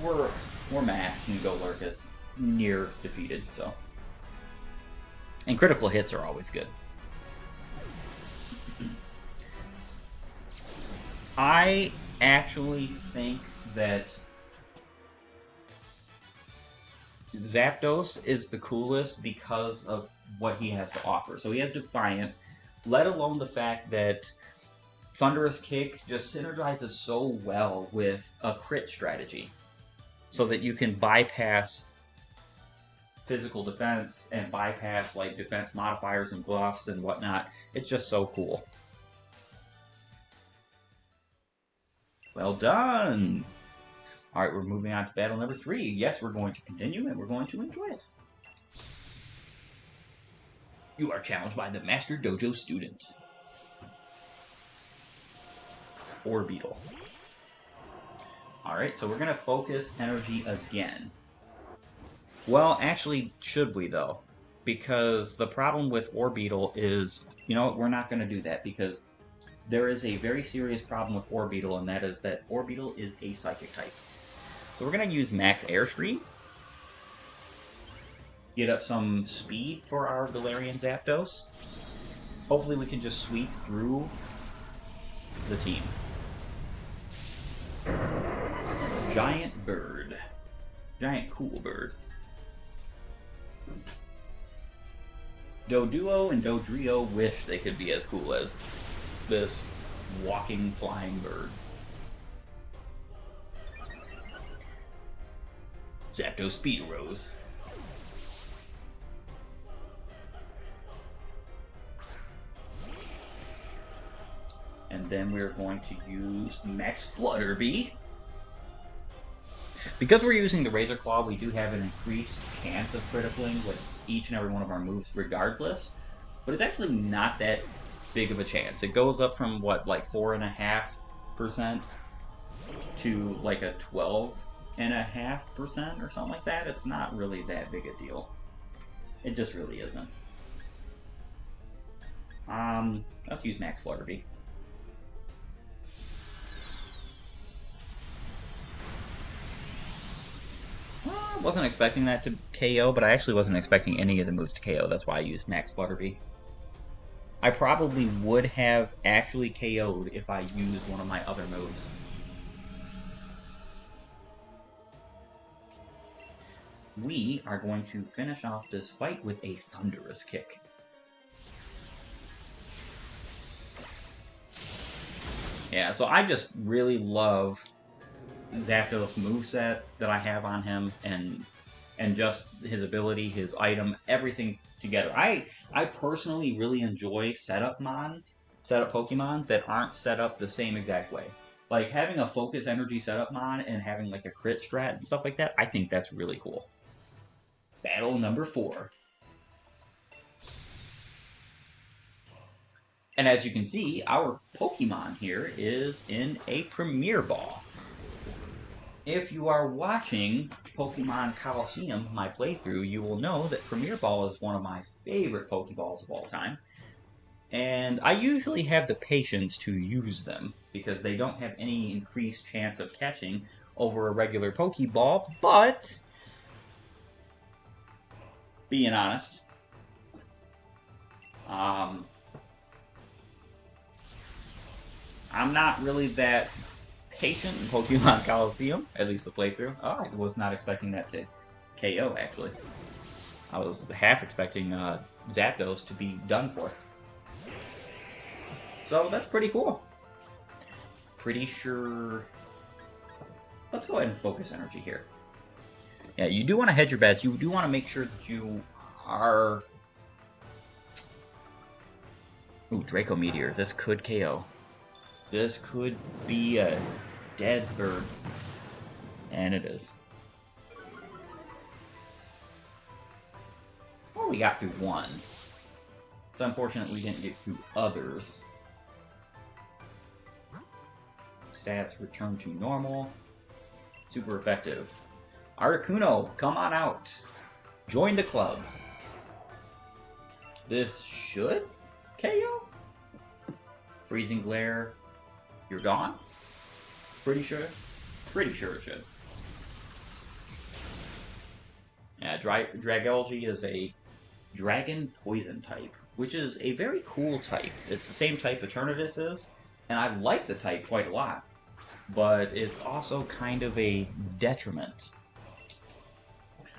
We're maxed, and Golurk is near defeated, so. And critical hits are always good. I actually think that Zapdos is the coolest because of what he has to offer. So he has Defiant, let alone the fact that Thunderous Kick just synergizes so well with a crit strategy. So that you can bypass physical defense and bypass like defense modifiers and buffs and whatnot. It's just so cool. Well done! Alright, we're moving on to battle number 3. Yes, we're going to continue and we're going to enjoy it. You are challenged by the Master Dojo student. Or Beetle. Alright, so we're going to focus energy again. Well, actually, should we, though? Because the problem with Orbeetle is, you know what, we're not going to do that, because there is a very serious problem with Orbeetle, and that is that Orbeetle is a Psychic type. So we're going to use Max Airstream. Get up some speed for our Galarian Zapdos. Hopefully we can just sweep through the team. Giant bird. Giant cool bird. Doduo and Dodrio wish they could be as cool as this walking, flying bird. Zapdos Speed Rose. And then we're going to use Max Flutterby. Because we're using the Razor Claw, we do have an increased chance of critically with each and every one of our moves regardless. But it's actually not that big of a chance. It goes up from, what, like 4.5% to like a 12.5% or something like that. It's not really that big a deal. It just really isn't. Let's use Max Flutterby. Wasn't expecting that to KO, but I actually wasn't expecting any of the moves to KO. That's why I used Max Flutterby. I probably would have actually KO'd if I used one of my other moves. We are going to finish off this fight with a Thunderous Kick. Yeah, so I just really love Zapdos moveset that I have on him, and just his ability, his item, everything together. I personally really enjoy setup Pokemon that aren't set up the same exact way. Like having a focus energy setup mon and having like a crit strat and stuff like that, I think that's really cool. Battle number 4. And as you can see, our Pokemon here is in a Premier Ball. If you are watching Pokemon Coliseum, my playthrough, you will know that Premier Ball is one of my favorite Pokeballs of all time. And I usually have the patience to use them, because they don't have any increased chance of catching over a regular Pokeball, but being honest, I'm not really that patient in Pokemon Coliseum, at least the playthrough. Oh, I was not expecting that to KO, actually. I was half expecting Zapdos to be done for. So that's pretty cool. Pretty sure... Let's go ahead and focus energy here. Yeah, you do want to hedge your bets. You do want to make sure that you are... Ooh, Draco Meteor. This could KO. This could be a dead bird. And it is. Well, we got through one. It's unfortunate we didn't get through others. Stats return to normal. Super effective. Articuno, come on out. Join the club. This should KO? Freezing Glare. You're gone? Pretty sure? Pretty sure it should. Yeah, Dragalge is a Dragon Poison type, which is a very cool type. It's the same type Eternatus is, and I like the type quite a lot. But it's also kind of a detriment.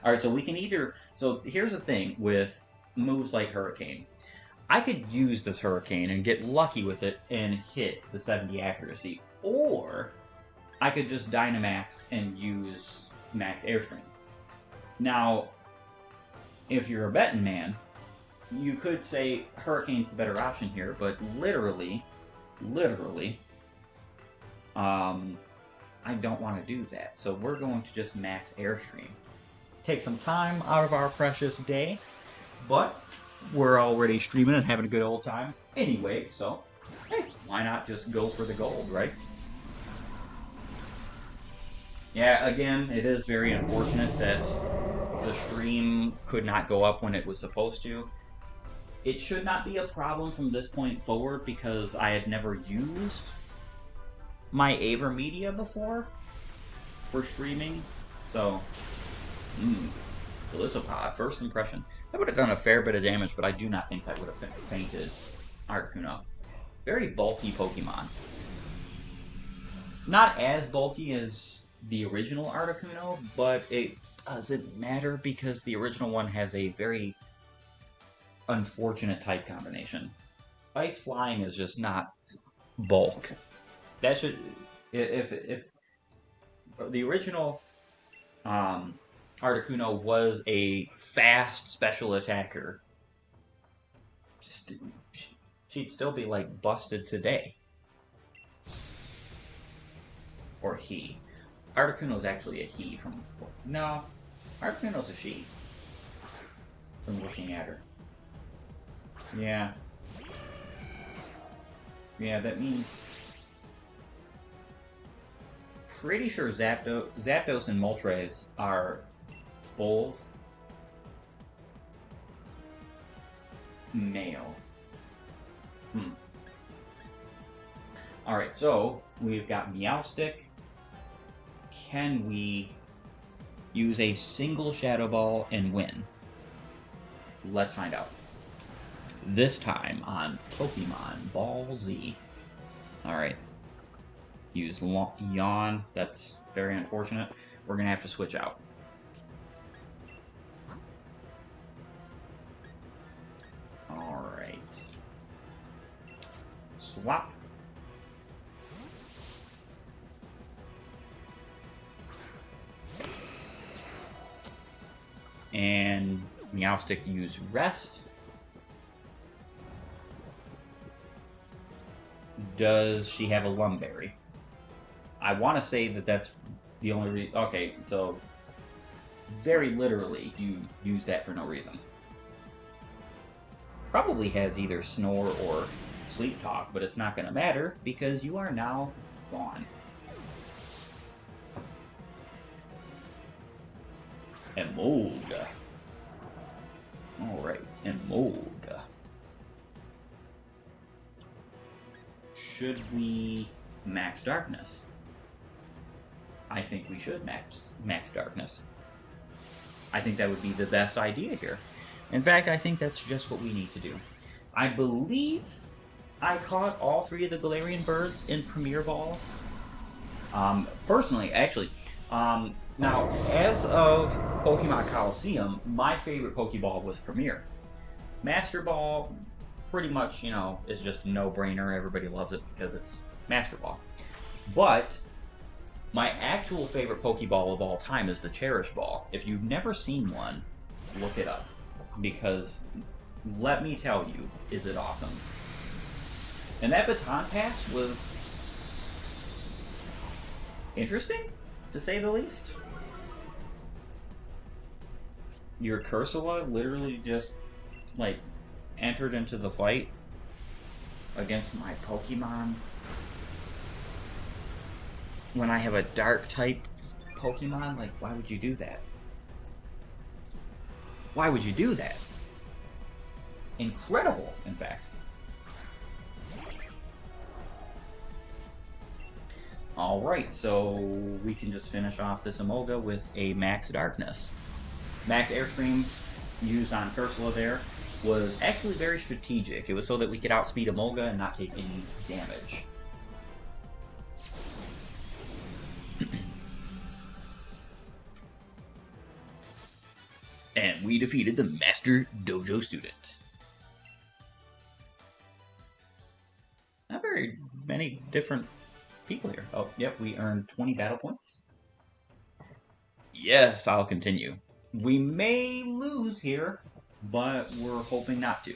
Alright, so we can either... So here's the thing with moves like Hurricane. I could use this Hurricane and get lucky with it and hit the 70 accuracy. Or I could just Dynamax and use Max Airstream. Now, if you're a betting man, you could say Hurricane's the better option here, but literally, I don't want to do that. So we're going to just Max Airstream. Take some time out of our precious day, but we're already streaming and having a good old time anyway, so hey, why not just go for the gold, right? Yeah, again, it is very unfortunate that the stream could not go up when it was supposed to. It should not be a problem from this point forward because I had never used my Avermedia before for streaming. So, Golisopod, first impression. That would have done a fair bit of damage, but I do not think that would have fainted Articuno. Very bulky Pokemon. Not as bulky as the original Articuno, but it doesn't matter because the original one has a very unfortunate type combination. Ice Flying is just not bulk. That should, if the original Articuno was a fast special attacker, she'd still be like busted today. Or he. Articuno's actually a he from... No, Articuno's a she. From looking at her. Yeah. Yeah, that means... Pretty sure Zapdos and Moltres are both male. Alright, so we've got Meowstic. Can we use a single Shadow Ball and win? Let's find out. This time on Pokemon Ball Z. Alright. Use Yawn. That's very unfortunate. We're going to have to switch out. Alright. Swap. And Meowstic use Rest. Does she have a Lumberry? I want to say that that's the only reason. Okay, so very literally, you use that for no reason. Probably has either Snore or Sleep Talk, but it's not going to matter because you are now gone. Emolga. Alright, Emolga. Should we max Darkness? I think we should max Darkness. I think that would be the best idea here. In fact, I think that's just what we need to do. I believe I caught all three of the Galarian birds in Premier Balls. Personally, actually. Now, as of Pokemon Coliseum, my favorite Pokeball was Premier. Master Ball, pretty much, you know, is just a no-brainer. Everybody loves it because it's Master Ball. But my actual favorite Pokeball of all time is the Cherish Ball. If you've never seen one, look it up. Because, let me tell you, is it awesome. And that Baton Pass was interesting, to say the least. Your Cursula literally just, like, entered into the fight against my Pokemon when I have a Dark-type Pokemon. Like, why would you do that? Why would you do that? Incredible, in fact. Alright, so we can just finish off this Emolga with a Max Darkness. Max Airstream used on Cursula there was actually very strategic. It was so that we could outspeed Emolga and not take any damage. And we defeated the Master Dojo student. Not very many different people here. Oh, yep, we earned 20 battle points. Yes, I'll continue. We may lose here, but we're hoping not to.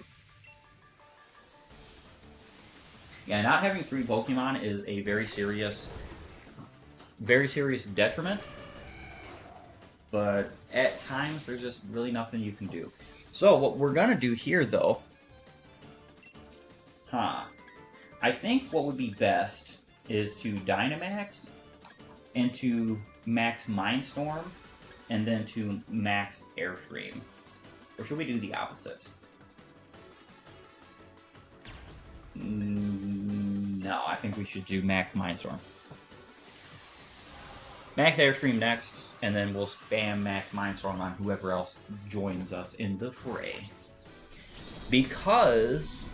Yeah, not having 3 Pokemon is a very serious detriment. But at times, there's just really nothing you can do. So, what we're going to do here, though... I think what would be best is to Dynamax into max Mindstorm and then to max Airstream? Or should we do the opposite? No, I think we should do max Mindstorm. Max Airstream next, and then we'll spam max Mindstorm on whoever else joins us in the fray. Because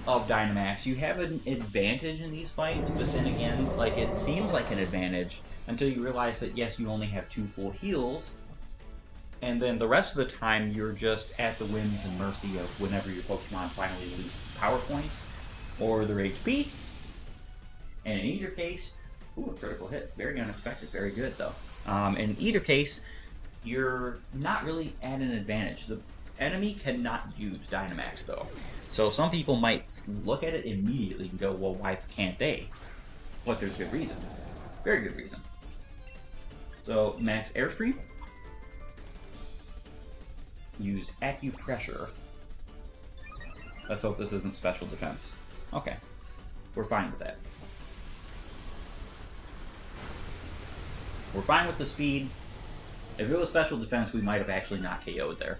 of Dynamax, you have an advantage in these fights, but then again, like, it seems like an advantage until you realize that yes, you only have 2 full heals, and then the rest of the time you're just at the whims and mercy of whenever your Pokemon finally lose power points or their HP. And in either case, ooh, a critical hit. Very unexpected. Very good, though. In either case, you're not really at an advantage. The enemy cannot use Dynamax, though. So some people might look at it immediately and go, well, why can't they? But there's good reason. Very good reason. So, max Airstream. Used Acupressure. Let's hope this isn't special defense. Okay. We're fine with that. We're fine with the speed. If it was special defense, we might have actually not KO'd there.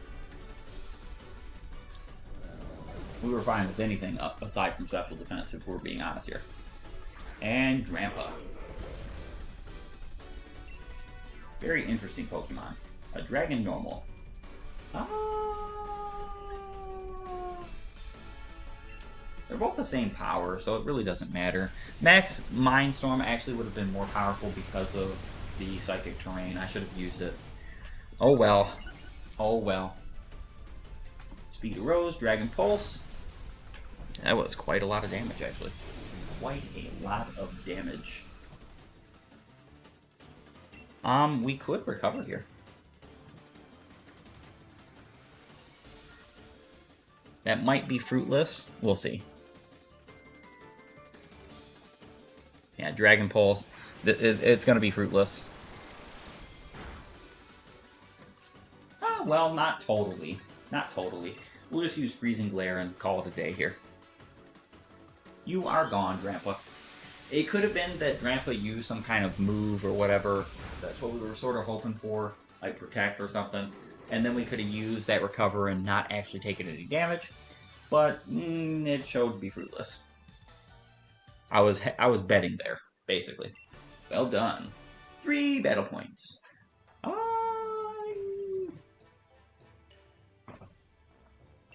We were fine with anything aside from special defense, if we're being honest here. And Drampa. Very interesting Pokemon. A Dragon Normal. They're both the same power, so it really doesn't matter. Max Mindstorm actually would have been more powerful because of the Psychic Terrain. I should have used it. Oh well. Oh well. Speedy Rose, Dragon Pulse. That was quite a lot of damage, actually. Quite a lot of damage. We could recover here. That might be fruitless. We'll see. Yeah, Dragon Pulse. It's going to be fruitless. Oh, well, not totally. Not totally. We'll just use Freezing Glare and call it a day here. You are gone, Drampa. It could have been that Drampa used some kind of move or whatever. That's what we were sort of hoping for, like Protect or something. And then we could have used that Recover and not actually taken any damage. But it showed to be fruitless. I was betting there, basically. Well done. 3 battle points.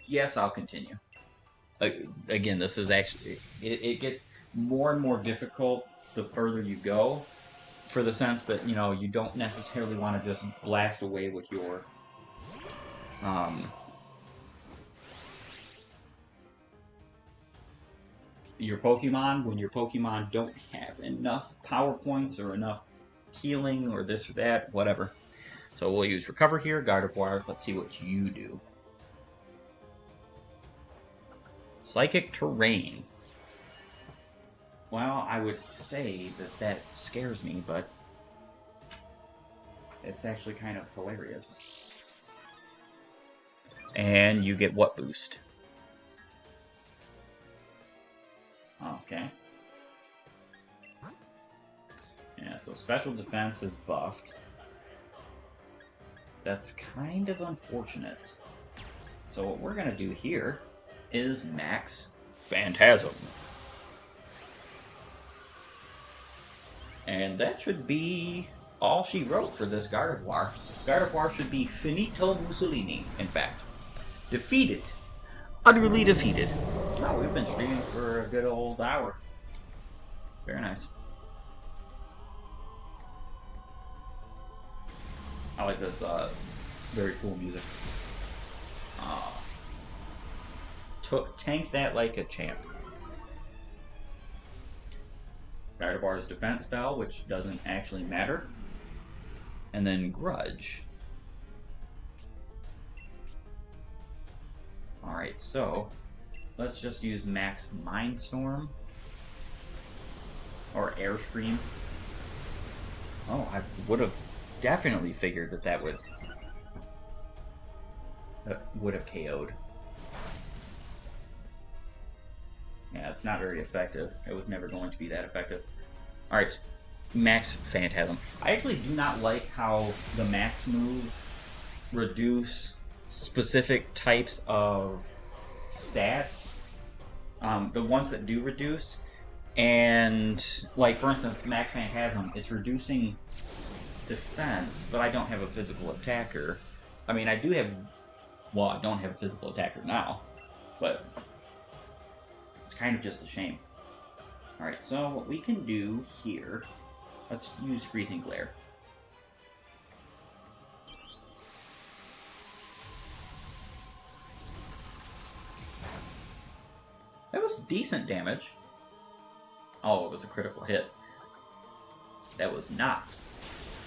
Yes, I'll continue. Again, this is actually... It gets more and more difficult the further you go, for the sense that, you know, you don't necessarily want to just blast away with your... your Pokemon when your Pokemon don't have enough power points or enough healing or this or that, whatever. So we'll use Recover here, Gardevoir. Let's see what you do. Psychic Terrain. Well, I would say that scares me, but it's actually kind of hilarious. And you get what boost? Okay. Yeah, so special defense is buffed. That's kind of unfortunate. So what we're going to do here is max Phantasm. And that should be all she wrote for this Gardevoir. Gardevoir should be finito Mussolini, in fact. Defeated. Utterly defeated. Oh, we've been streaming for a good old hour. Very nice. I like this very cool music. Tank that like a champ. Gardevoir's defense fell, which doesn't actually matter. And then Grudge. Alright, so let's just use max Mindstorm. Or Airstream. Oh, I would have definitely figured that would have KO'd. Yeah, it's not very effective. It was never going to be that effective. Alright, Max Phantasm. I actually do not like how the max moves reduce specific types of stats. The ones that do reduce. And, like, for instance, Max Phantasm, it's reducing defense, but I don't have a physical attacker. I mean, I do have... Well, I don't have a physical attacker now, but it's kind of just a shame. Alright, so what we can do here... Let's use Freezing Glare. That was decent damage. Oh, it was a critical hit. That was not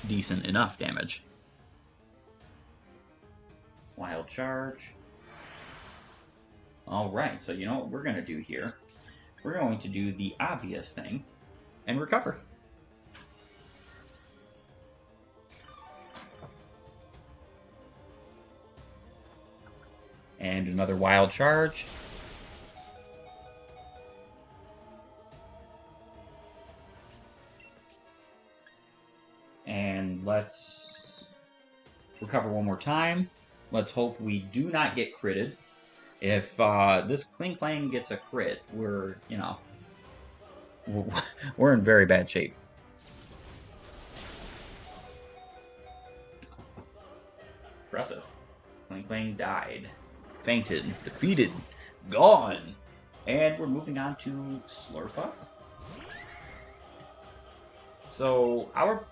decent enough damage. Wild Charge. Alright, so you know what we're going to do here? We're going to do the obvious thing and recover. And another Wild Charge. And let's recover one more time. Let's hope we do not get critted. If this Kling Klang gets a crit, we're, you know, we're in very bad shape. Impressive. Kling Klang died. Fainted. Defeated. Gone. And we're moving on to Slurpuff. So, our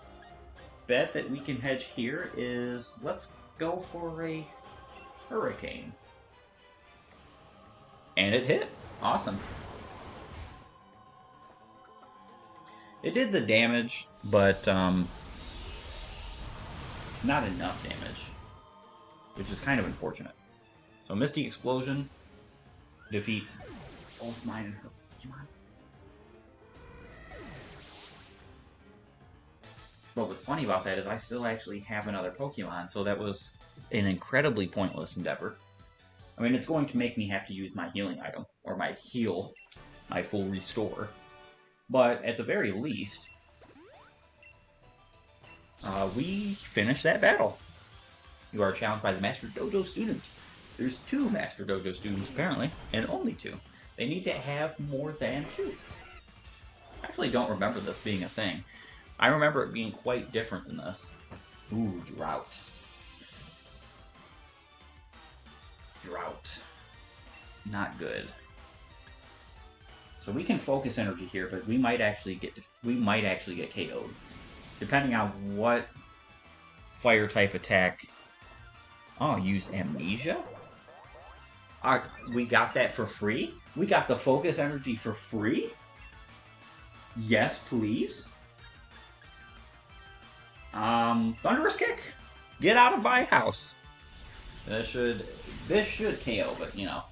bet that we can hedge here is let's go for a Hurricane. And it hit. Awesome. It did the damage, but not enough damage, which is kind of unfortunate. So Misty Explosion defeats both mine and her Pokemon. But what's funny about that is I still actually have another Pokemon, so that was an incredibly pointless endeavor. I mean, it's going to make me have to use my healing item, or my heal, my full restore. But at the very least, we finished that battle. You are challenged by the Master Dojo student. There's 2 Master Dojo students, apparently, and only 2. They need to have more than 2. I actually don't remember this being a thing. I remember it being quite different than this. Ooh, Drought. Drought. Not good. So we can focus energy here, but we might actually get KO'd, depending on what fire type attack. Oh, used Amnesia. We got that for free. We got the focus energy for free. Yes, please. Thunderous Kick. Get out of my house. This should KO, but you know.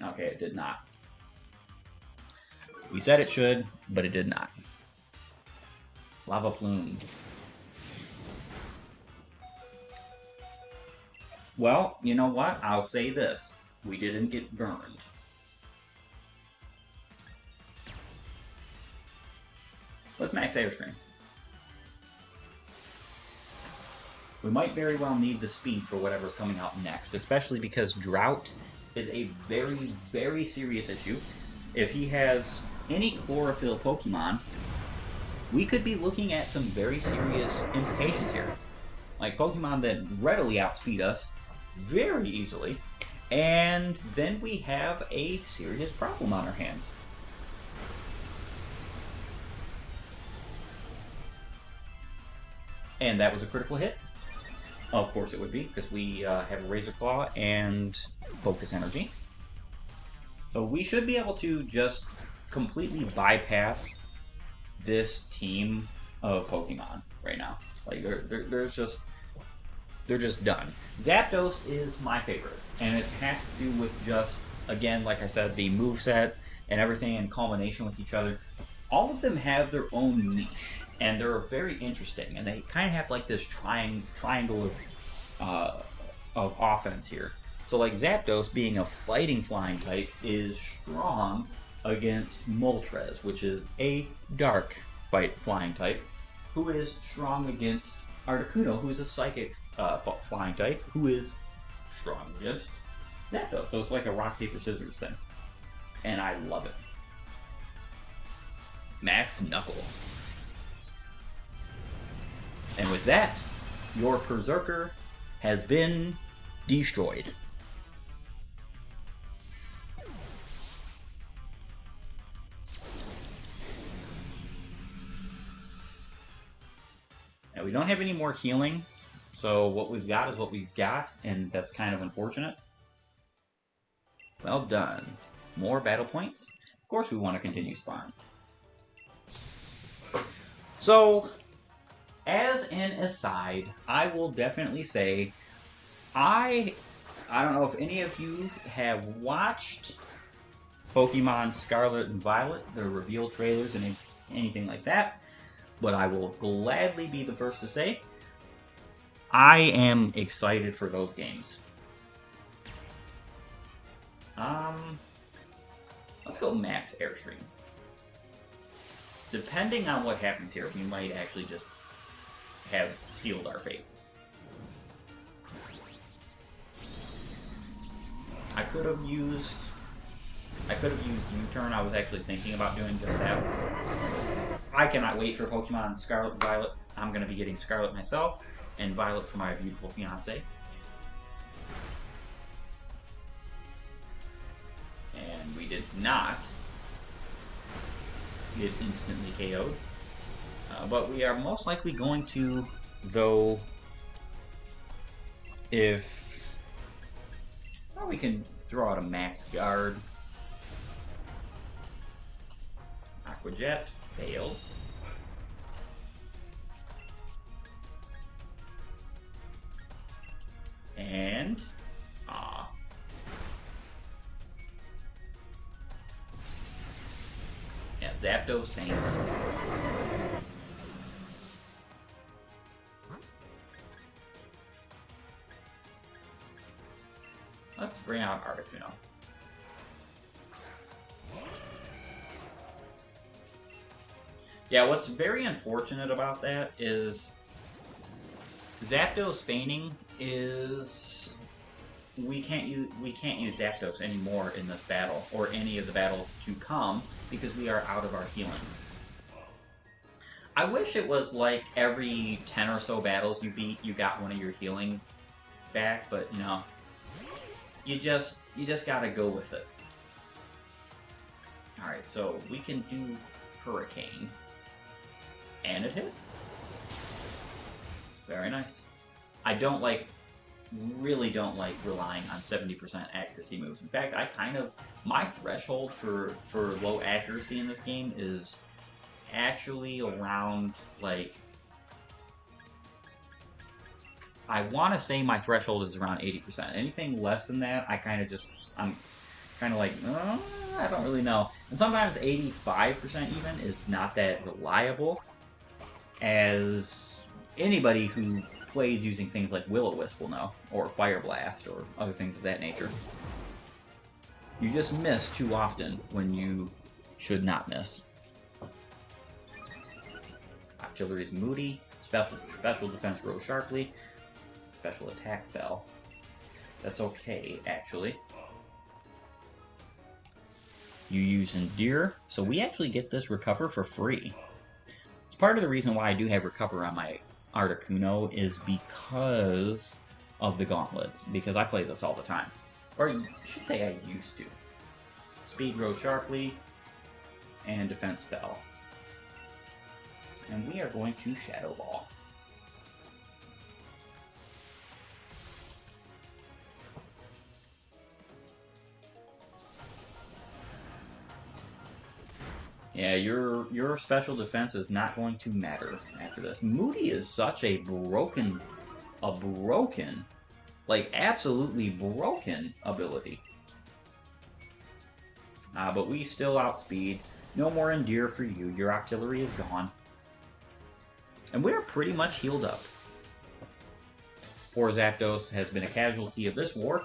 Okay, it did not. We said it should, but it did not. Lava Plume. Well, you know what? I'll say this. We didn't get burned. Let's max Airstream. We might very well need the speed for whatever's coming out next, especially because Drought is a very, very serious issue. If he has any Chlorophyll Pokemon, we could be looking at some very serious implications here. Like Pokemon that readily outspeed us very easily, and then we have a serious problem on our hands. And that was a critical hit. Of course it would be, because we have Razor Claw and Focus Energy. So we should be able to just completely bypass this team of Pokemon right now. Like they're just done. Zapdos is my favorite, and it has to do with just, again, like I said, the moveset and everything in combination with each other. All of them have their own niche, and they're very interesting, and they kind of have like this triangle of offense here. So like Zapdos, being a fighting flying type, is strong against Moltres, which is a dark fight flying type, who is strong against Articuno, who's a psychic flying type, who is strong against Zapdos. So it's like a rock, paper, scissors thing. And I love it. Max Knuckle. And with that, your Berserker has been destroyed. Now, we don't have any more healing, so what we've got is what we've got, and that's kind of unfortunate. Well done. More battle points. Of course we want to continue sparring. So, as an aside, I will definitely say, I don't know if any of you have watched Pokemon Scarlet and Violet, the reveal trailers and anything like that, but I will gladly be the first to say, I am excited for those games. Let's go max Airstream. Depending on what happens here, we might actually just have sealed our fate. I could have used U-turn. I was actually thinking about doing just that. I cannot wait for Pokemon Scarlet and Violet. I'm going to be getting Scarlet myself, and Violet for my beautiful fiance. And we did not get instantly KO'd. But we are most likely going to, though, if... Well, we can throw out a max guard. Aqua Jet failed. And... yeah, Zapdos faints. Let's bring out Articuno. Yeah, what's very unfortunate about that is Zapdos feigning is we can't use Zapdos anymore in this battle or any of the battles to come because we are out of our healing. I wish it was like every 10 or so battles you beat, you got one of your healings back, but you know, you just gotta go with it. Alright, so we can do Hurricane. And it hit. Very nice. I really don't like relying on 70% accuracy moves. In fact, my threshold for low accuracy in this game is actually around, like, I want to say my threshold is around 80%. Anything less than that, I'm kind of like, I don't really know. And sometimes 85% even is not that reliable, as anybody who plays using things like Will-O-Wisp will know, or Fire Blast, or other things of that nature. You just miss too often when you should not miss. Artillery's moody, special defense rose sharply, special attack fell. That's okay, actually. You use Endear, so we actually get this Recover for free. It's part of the reason why I do have Recover on my Articuno is because of the gauntlets, because I play this all the time. Or you should say I used to. Speed rose sharply, and defense fell. And we are going to Shadow Ball. Yeah, your special defense is not going to matter after this. Moody is such a broken, like absolutely broken ability. But we still outspeed. No more Endear for you. Your artillery is gone. And we're pretty much healed up. Poor Zapdos has been a casualty of this war,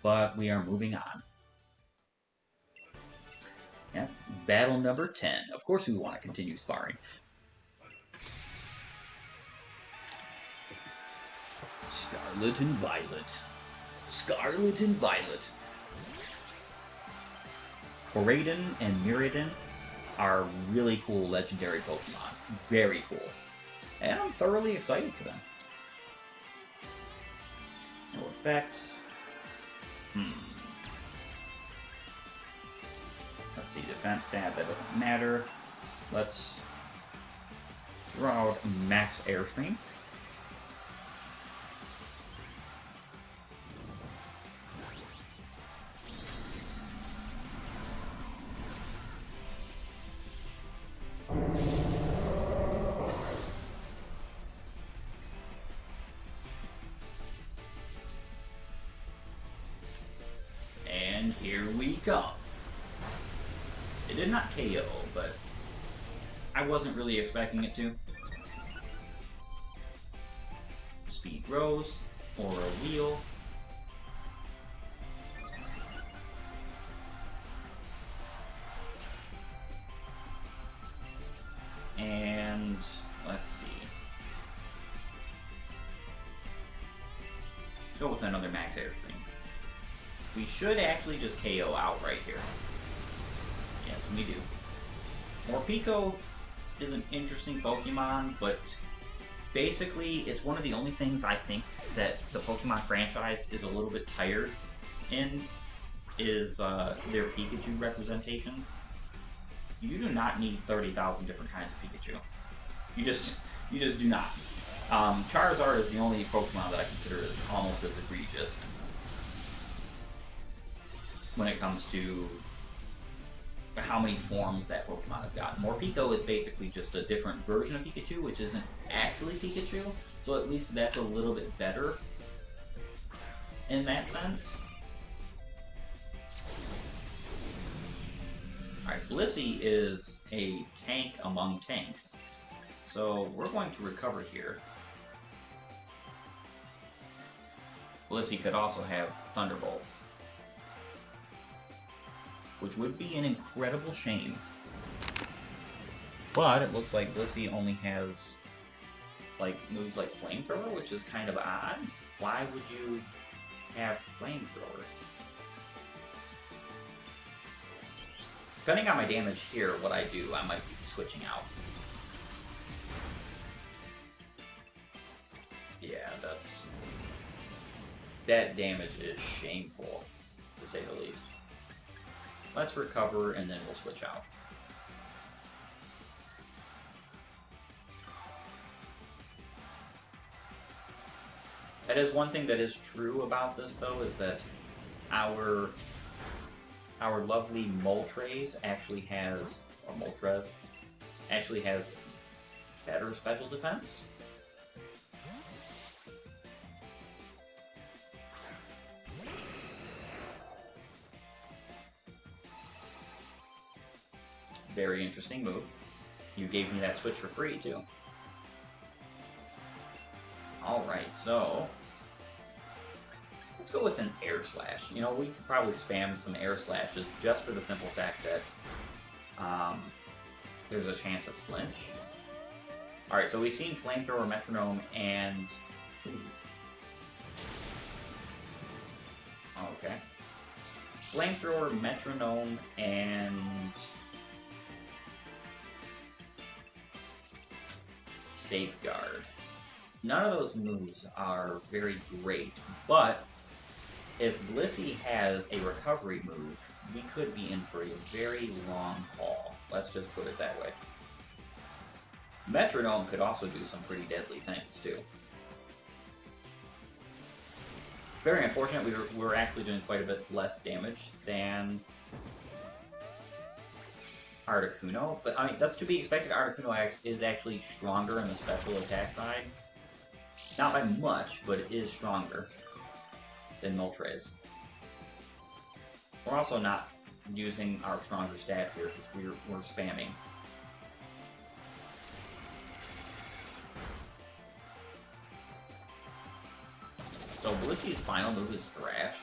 but we are moving on. Yeah, battle number 10. Of course we want to continue sparring. Scarlet and Violet. Scarlet and Violet. Koraidon and Miraidon are really cool legendary Pokemon. Very cool. And I'm thoroughly excited for them. No effects. Let's see, defense stat, that doesn't matter. Let's throw out Max Airstream. And here we go. It did not KO, but I wasn't really expecting it to. Speed Rose, or a Wheel. And let's see. Let's go with another Max Airstream. We should actually just KO out right here. Yes, we do. Morpeko is an interesting Pokemon, but basically it's one of the only things I think that the Pokemon franchise is a little bit tired in is their Pikachu representations. You do not need 30,000 different kinds of Pikachu. You just do not. Charizard is the only Pokemon that I consider as almost as egregious when it comes to how many forms that Pokemon has got. Morpeko is basically just a different version of Pikachu, which isn't actually Pikachu, so at least that's a little bit better in that sense. Alright, Blissey is a tank among tanks, so we're going to recover here. Blissey could also have Thunderbolt, which would be an incredible shame. But it looks like Blissey only has moves like Flamethrower, which is kind of odd. Why would you have Flamethrower? Depending on my damage here, what I do, I might be switching out. Yeah, that damage is shameful, to say the least. Let's recover, and then we'll switch out. That is one thing that is true about this, though, is that our lovely Moltres actually has, or Moltres, actually has better special defense. Very interesting move. You gave me that switch for free, too. Alright, so let's go with an Air Slash. You know, we could probably spam some Air Slashes just for the simple fact that there's a chance of flinch. Alright, so we've seen Flamethrower, Metronome, and... Okay. Flamethrower, Metronome, and... Safeguard. None of those moves are very great, but if Blissey has a recovery move, we could be in for a very long haul. Let's just put it that way. Metronome could also do some pretty deadly things, too. Very unfortunate, we're actually doing quite a bit less damage than Articuno, but I mean, that's to be expected. Articuno is actually stronger on the special attack side. Not by much, but it is stronger than Moltres. We're also not using our stronger stat here because we're spamming. So Blissey's final move is Thrash.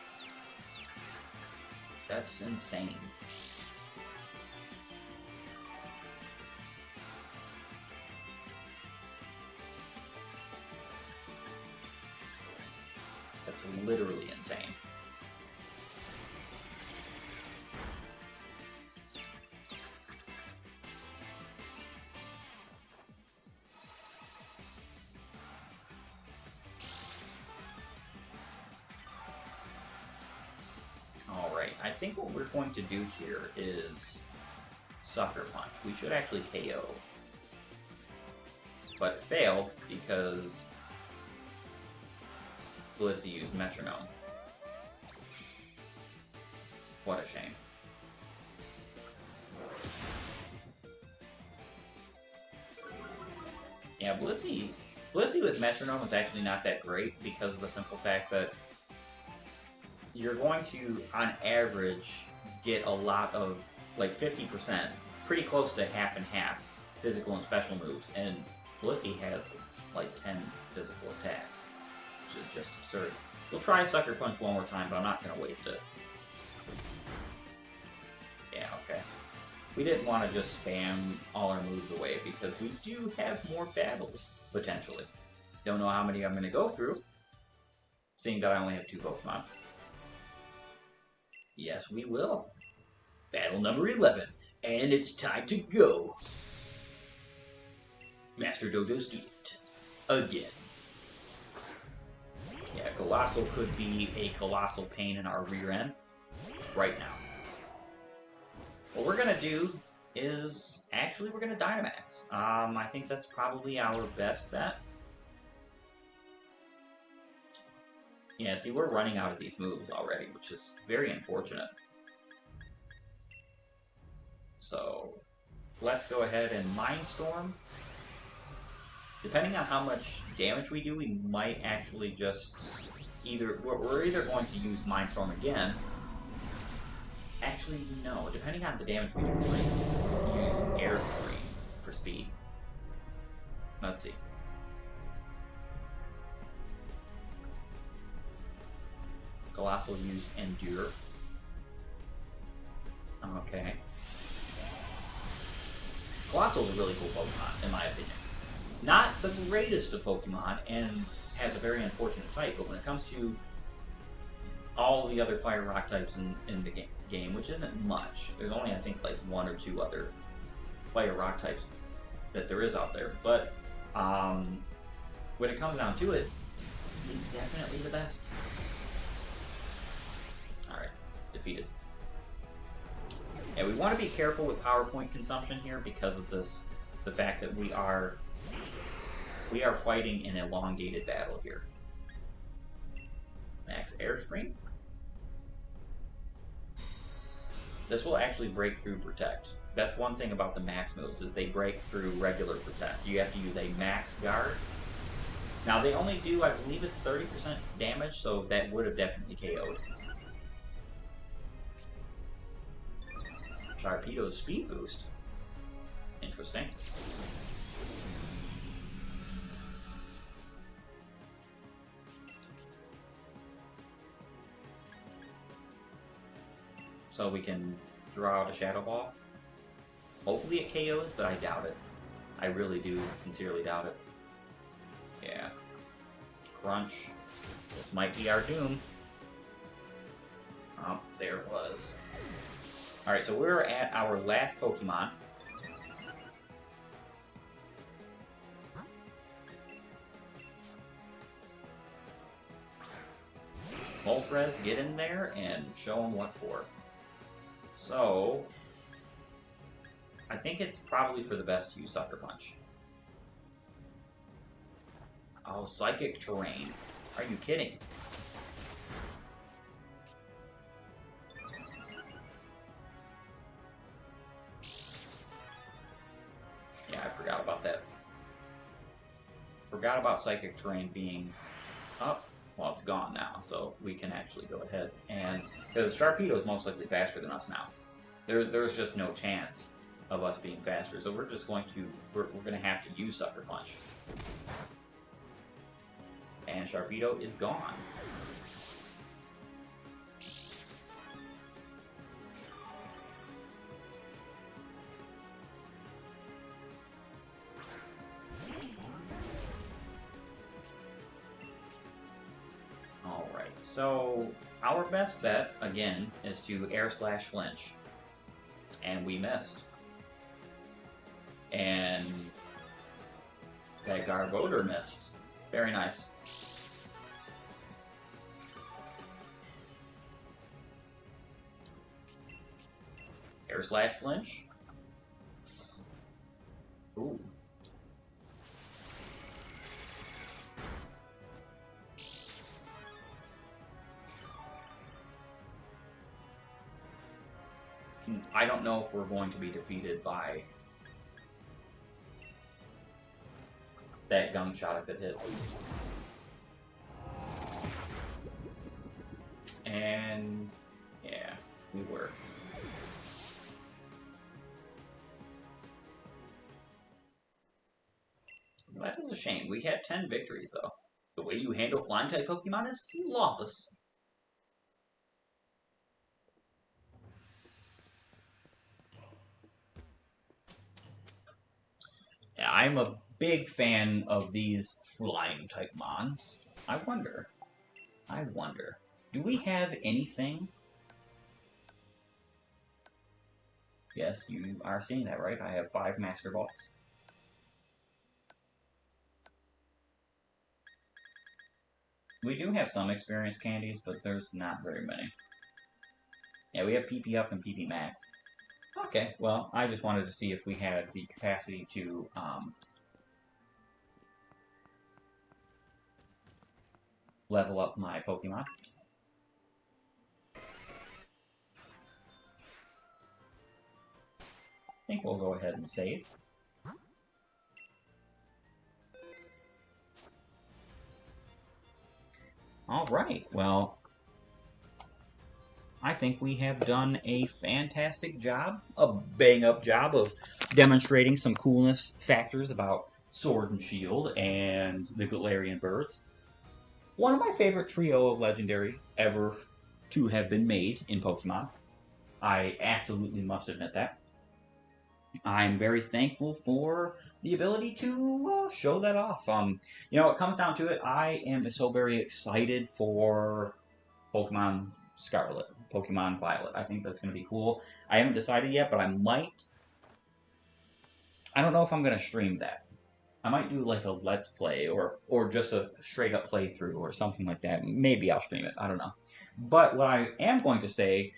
That's insane. just literally insane. Alright, I think what we're going to do here is Sucker Punch. We should actually KO. But it failed because Blissey used Metronome. What a shame. Yeah, Blissey with Metronome is actually not that great because of the simple fact that you're going to, on average, get a lot of, like 50%, pretty close to half and half, physical and special moves, and Blissey has like 10 physical attack, which is just absurd. We'll try Sucker Punch one more time, but I'm not going to waste it. Yeah, okay. We didn't want to just spam all our moves away because we do have more battles, potentially. Don't know how many I'm going to go through, seeing that I only have 2 Pokemon. Yes, we will. Battle number 11, and it's time to go. Master Dojo student. Again. Yeah, Colossal could be a colossal pain in our rear end right now. What we're gonna do is, actually, we're gonna Dynamax. I think that's probably our best bet. Yeah, see, we're running out of these moves already, which is very unfortunate. So, let's go ahead and Mindstorm. Depending on how much damage we do, we might actually just we're either going to use Mindstorm again. Actually, no. Depending on the damage we do, we might use Air Stream for speed. Let's see. Colossal used Endure. Okay. Colossal's a really cool Pokemon, in my opinion. Not the greatest of Pokemon, and has a very unfortunate type, but when it comes to all the other Fire Rock types in the game, which isn't much, there's only, I think, like 1 or 2 other Fire Rock types that there is out there, but when it comes down to it, he's definitely the best. Alright, defeated. And we want to be careful with power point consumption here because of this, the fact that we are fighting an elongated battle here. Max Airstream. This will actually break through Protect. That's one thing about the max moves, is they break through regular Protect. You have to use a max guard. Now they only do, I believe it's 30% damage, so that would have definitely KO'd. Sharpedo's speed boost. Interesting. So we can throw out a Shadow Ball. Hopefully it KOs, but I doubt it. I really do sincerely doubt it. Yeah. Crunch. This might be our doom. Oh, there it was. Alright, so we're at our last Pokemon. Moltres, get in there and show them what for. So, I think it's probably for the best to use Sucker Punch. Oh, Psychic Terrain. Are you kidding? Yeah, I forgot about that. Forgot about Psychic Terrain being up. Well, it's gone now, so we can actually go ahead and... Because Sharpedo is most likely faster than us now. There's just no chance of us being faster, so we're just going to... We're going to have to use Sucker Punch. And Sharpedo is gone. Alright. So, our best bet, again, is to air slash flinch. And we missed. And that Gargoder missed. Very nice. Air slash flinch. Ooh. I don't know if we're going to be defeated by that gun shot if it hits. And yeah, we were. That is a shame. We had 10 victories though. The way you handle flying type Pokemon is flawless. Yeah, I'm a big fan of these flying type mons. I wonder, do we have anything? Yes, you are seeing that, right? I have 5 Master Balls. We do have some experience candies, but there's not very many. Yeah, we have PP up and PP max. Okay, well, I just wanted to see if we had the capacity to level up my Pokemon. I think we'll go ahead and save. Alright, well, I think we have done a fantastic job, a bang-up job of demonstrating some coolness factors about Sword and Shield and the Galarian birds. One of my favorite trio of legendary ever to have been made in Pokemon. I absolutely must admit that. I'm very thankful for the ability to show that off. You know, it comes down to it, I am so very excited for Pokemon Scarlet, Pokemon Violet. I think that's going to be cool. I haven't decided yet, but I might. I don't know if I'm going to stream that. I might do like a Let's Play or just a straight up playthrough or something like that. Maybe I'll stream it. I don't know. But what I am going to say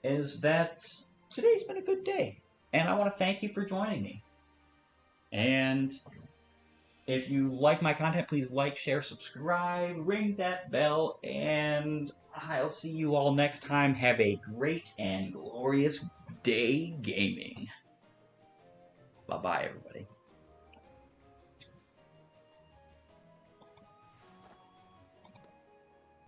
is that today's been a good day. And I want to thank you for joining me. And if you like my content, please like, share, subscribe, ring that bell, and I'll see you all next time. Have a great and glorious day gaming. Bye-bye, everybody.